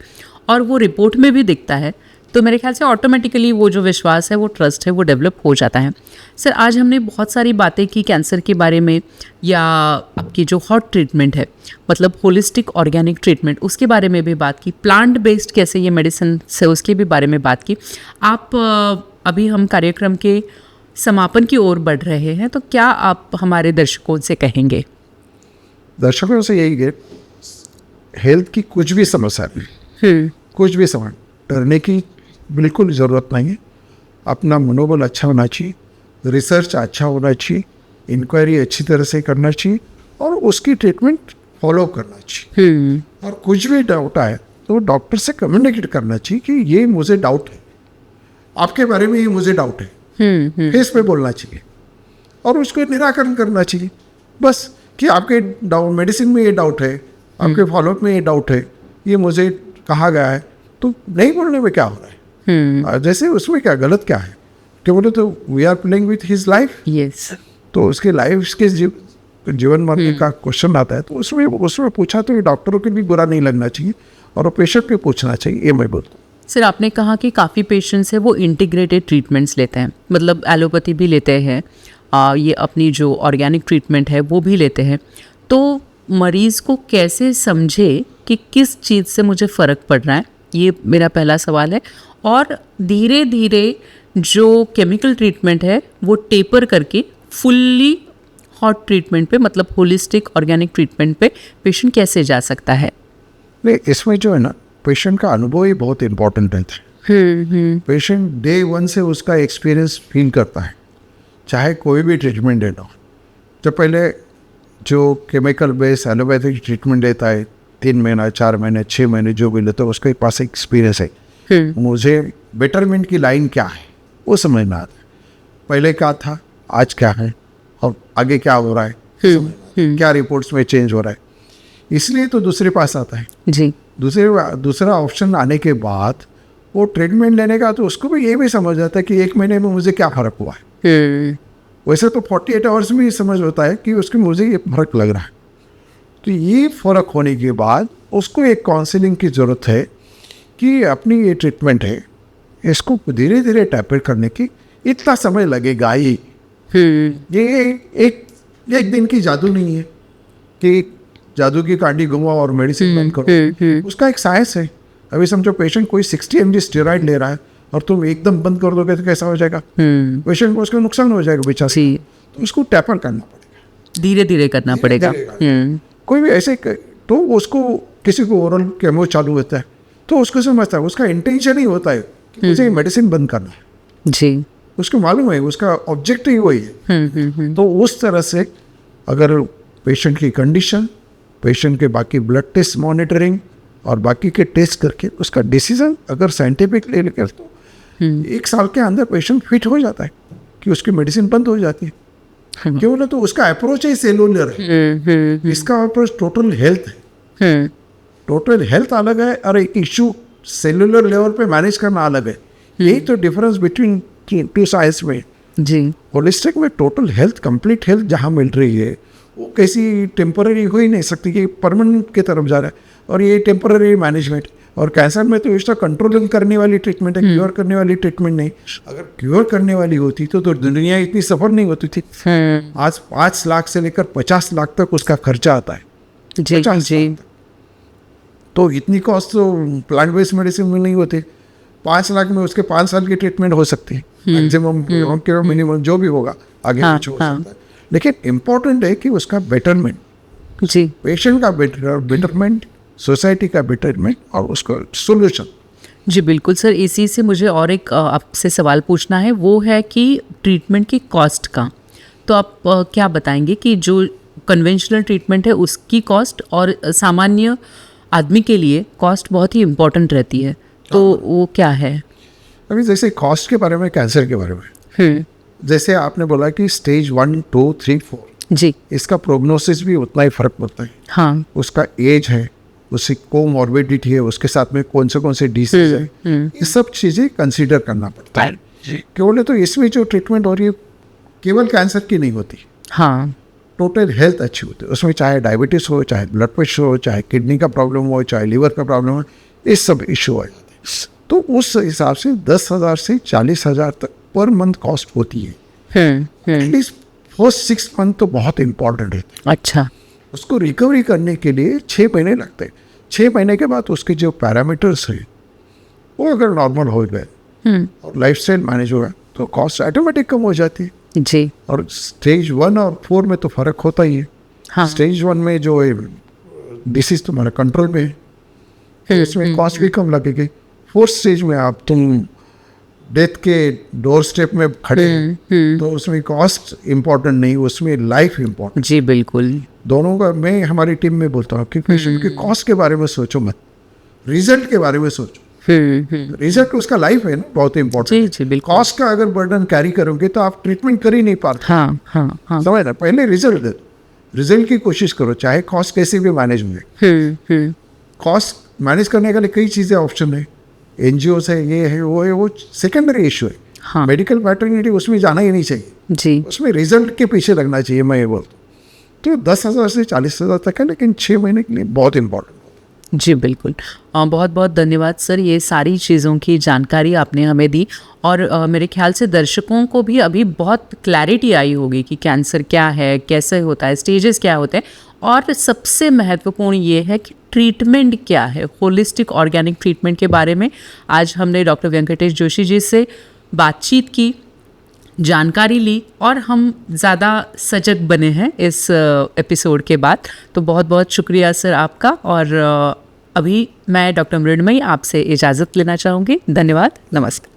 और वो रिपोर्ट में भी दिखता है, तो मेरे ख्याल से ऑटोमेटिकली वो जो विश्वास है, वो ट्रस्ट है, वो डेवलप हो जाता है। सर, आज हमने बहुत सारी बातें की कैंसर के बारे में, या आपकी जो हॉट ट्रीटमेंट है, मतलब होलिस्टिक ऑर्गेनिक ट्रीटमेंट, उसके बारे में भी बात की, प्लांट बेस्ड कैसे ये मेडिसिन से उसके भी बारे में बात की। आप अभी हम कार्यक्रम के समापन की ओर बढ़ रहे हैं, तो क्या आप हमारे दर्शकों से कहेंगे?
दर्शकों से यही है, हेल्थ की कुछ भी समस्या नहीं, कुछ भी समझ डरने की बिल्कुल ज़रूरत नहीं है। अपना मनोबल अच्छा होना चाहिए, रिसर्च अच्छा होना चाहिए, इंक्वायरी अच्छी तरह से करना चाहिए और उसकी ट्रीटमेंट फॉलो करना चाहिए। और कुछ भी डाउट आए तो डॉक्टर से कम्युनिकेट करना चाहिए कि ये मुझे डाउट है, आपके बारे में ये मुझे डाउट है, फेस पे बोलना चाहिए और उसको निराकरण करना चाहिए। बस कि आपके डाउट मेडिसिन में ये डाउट है, आपके फॉलोअप में ये डाउट है, ये मुझे कहा गया है, तो नहीं बोलने में क्या हो रहा है? जैसे उसमें क्या गलत क्या है? कि बोले तो we are playing with his life.
Yes.
तो उसके लाइफ के जीवन मरने का क्वेश्चन आता है, तो उसमें पूछा तो डॉक्टरों के भी बुरा नहीं लगना चाहिए और पेशेंट पे पूछना चाहिए, ये मैं बोलता हूँ।
सर, आपने कहा कि काफ़ी पेशेंट्स हैं वो इंटीग्रेटेड ट्रीटमेंट्स लेते हैं, मतलब एलोपैथी भी लेते हैं, ये अपनी जो ऑर्गेनिक ट्रीटमेंट है वो भी लेते हैं। तो मरीज़ को कैसे समझे कि किस चीज़ से मुझे फ़र्क पड़ रहा है, ये मेरा पहला सवाल है। और धीरे धीरे जो केमिकल ट्रीटमेंट है वो टेपर करके फुल्ली हॉट ट्रीटमेंट पे, मतलब होलिस्टिक ऑर्गेनिक ट्रीटमेंट पे पेशेंट कैसे जा सकता है?
नहीं, इसमें जो है ना, पेशेंट का अनुभव ही बहुत इम्पोर्टेंट रहता है। पेशेंट डे वन से उसका एक्सपीरियंस फील करता है, चाहे कोई भी ट्रीटमेंट देना हो। जब पहले जो केमिकल बेस्ड एलोपैथिक ट्रीटमेंट देता है, 3 महीना 4 महीने 6 महीने जो भी लेते हो, उसके पास एक्सपीरियंस है, मुझे बेटरमेंट की लाइन क्या है वो समझ में आता है। पहले क्या था, आज क्या है और आगे क्या हो रहा है, क्या रिपोर्ट्स में चेंज हो रहा है, इसलिए तो दूसरे पास आता है
जी।
दूसरा ऑप्शन आने के बाद वो ट्रीटमेंट लेने का, तो उसको भी ये भी समझ आता है कि 1 महीने में मुझे क्या फ़र्क हुआ है। वैसे तो 48 आवर्स में ही समझ होता है कि उसके मुझे ये फ़र्क लग रहा है। तो ये फ़र्क होने के बाद उसको एक काउंसलिंग की ज़रूरत है कि अपनी ये ट्रीटमेंट है, इसको धीरे धीरे टैपर करने की इतना समय लगेगा ही। ये एक दिन की जादू नहीं है कि जादू की कांडी घुमाओ और मेडिसिन बंद करो। उसका एक साइंस है। अभी समझो पेशेंट कोई 60 mg स्टेरॉइड ले रहा है और तुम एकदम बंद कर दोगे तो कैसा हो जाएगा? पेशेंट को उसका नुकसान हो जाएगा बेचारा। तो उसको टैपर करना पड़ेगा,
धीरे धीरे करना पड़ेगा।
कोई भी ऐसे तो उसको किसी को ओरल केमो चालू होता है तो उसको समझता है, उसका इंटेंशन ही होता है कि मुझे मेडिसिन बंद करना है
जी,
उसको मालूम है, उसका ऑब्जेक्टिव ही वही है। तो उस तरह से अगर पेशेंट की कंडीशन, पेशेंट के बाकी ब्लड टेस्ट मॉनिटरिंग और बाकी के टेस्ट करके उसका डिसीजन अगर साइंटिफिक ले लेकर, तो 1 साल के अंदर पेशेंट फिट हो जाता है कि उसकी मेडिसिन बंद हो जाती है। क्यों ना, तो उसका अप्रोच है सेलुलर है, इसका अप्रोच टोटल हेल्थ है। टोटल हेल्थ अलग है और एक इशू सेलुलर लेवल पे मैनेज करना अलग है। यही तो डिफरेंस बिटवीन 2 साइंस में
जी।
होलिस्टिक में टोटल हेल्थ, कंप्लीट हेल्थ जहाँ मिल रही है, वो कैसी टेम्पररी हो ही नहीं सकती कि परमानेंट की तरफ जा रहा है। और ये टेम्पररी मैनेजमेंट, और कैंसर में तो इसका कंट्रोलिंग करने वाली ट्रीटमेंट है, क्योर करने वाली ट्रीटमेंट नहीं। अगर क्योर करने वाली होती तो दुनिया इतनी सफर नहीं होती थी। आज 5 लाख से लेकर 50 लाख तक उसका खर्चा आता है
जी,
50
जी।
लाख तक। तो इतनी कॉस्ट तो प्लांट बेस्ड मेडिसिन में नहीं होती। 5 लाख में उसके 5 साल की ट्रीटमेंट हो सकती है, मैक्सिमम मिनिमम जो भी होगा, आगे कुछ हो सकता है। लेकिन इम्पोर्टेंट है कि उसका बेटरमेंट
जी,
पेशेंट का बेटरमेंट, सोसाइटी का बेटरमेंट और उसका सोल्यूशन।
जी बिल्कुल सर। इसी से मुझे और एक आपसे सवाल पूछना है, वो है कि ट्रीटमेंट की कॉस्ट का। तो आप क्या बताएंगे कि जो कन्वेंशनल ट्रीटमेंट है उसकी कॉस्ट और सामान्य आदमी के लिए कॉस्ट बहुत ही इम्पोर्टेंट रहती है, तो वो क्या है?
अभी जैसे कॉस्ट के बारे में, कैंसर के बारे में, जैसे आपने बोला कि स्टेज 1, 2, 3, 4
जी,
इसका प्रोग्नोसिस भी उतना ही फर्क पड़ता है।
हाँ,
उसका एज है, उसकी कोमॉर्बिडिटी है, उसके साथ में कौन से डिसीज है, ये सब चीज़ें कंसीडर करना पड़ता है। केवल तो इसमें जो ट्रीटमेंट हो रही है केवल कैंसर की नहीं होती।
हाँ,
टोटल हेल्थ अच्छी होती है। उसमें चाहे डायबिटीज़ हो, चाहे ब्लड प्रेशर हो, चाहे किडनी का प्रॉब्लम हो, चाहे लीवर का प्रॉब्लम हो, ये सब इशू हो जाते हैं। तो उस हिसाब से 10,000 से 40,000 तक पर मंथ कॉस्ट होती है। एटलीस्ट फर्स्ट 6 मंथ तो बहुत इंपॉर्टेंट है।
अच्छा,
उसको रिकवरी करने के लिए 6 महीने लगते हैं। 6 महीने के बाद उसके जो पैरामीटर्स है वो अगर नॉर्मल हो गए और लाइफस्टाइल मैनेज होगा तो कॉस्ट ऑटोमेटिक कम हो जाती है
जी।
और स्टेज 1 और 4 में तो फ़र्क होता ही है।
हाँ।
स्टेज 1 में जो है डिसीज तुम्हारा कंट्रोल में है, तो इसमें कॉस्ट भी कम लगेगी। 4th स्टेज में आप तुम डेथ के डोर स्टेप में खड़े हैं, तो उसमें कॉस्ट इम्पोर्टेंट नहीं, उसमें लाइफ इम्पोर्टेंट।
जी बिल्कुल।
दोनों का मैं हमारी टीम में बोलता हूँ कि पेशेंट के कॉस्ट के बारे में सोचो मत, रिजल्ट के बारे में सोचो। रिजल्ट उसका लाइफ है ना, बहुत इंपॉर्टेंट।
जी बिल्कुल।
कॉस्ट का अगर बर्डन कैरी करोगे तो आप ट्रीटमेंट कर ही नहीं पाते।
हाँ।
समझ ना, पहले रिजल्ट दे दो, रिजल्ट की कोशिश करो, चाहे कॉस्ट कैसे भी मैनेज होंगे। कॉस्ट मैनेज करने के लिए कई चीज़ें ऑप्शन है, NGO है, ये है, वो सेकेंडरी इशू है।
हाँ।
मेडिकल मैटरनिटी उसमें जाना ही नहीं चाहिए
जी।
उसमें रिजल्ट के पीछे लगना चाहिए, मैं ये बोलता हूँ। तो 10,000 से 40,000 तक है, लेकिन 6 महीने के लिए बहुत इंपॉर्टेंट।
जी बिल्कुल। बहुत बहुत धन्यवाद सर, ये सारी चीज़ों की जानकारी आपने हमें दी और मेरे ख्याल से दर्शकों को भी अभी बहुत क्लैरिटी आई होगी कि कैंसर क्या है, कैसे होता है, स्टेजेस क्या होते हैं, और सबसे महत्वपूर्ण ये है कि ट्रीटमेंट क्या है, होलिस्टिक ऑर्गेनिक ट्रीटमेंट के बारे में आज हमने डॉक्टर वेंकटेश जोशी जी से बातचीत की, जानकारी ली और हम ज़्यादा सजग बने हैं इस एपिसोड के बाद। तो बहुत बहुत शुक्रिया सर आपका। और अभी मैं डॉक्टर मृण्मयी आपसे इजाज़त लेना चाहूँगी। धन्यवाद, नमस्कार।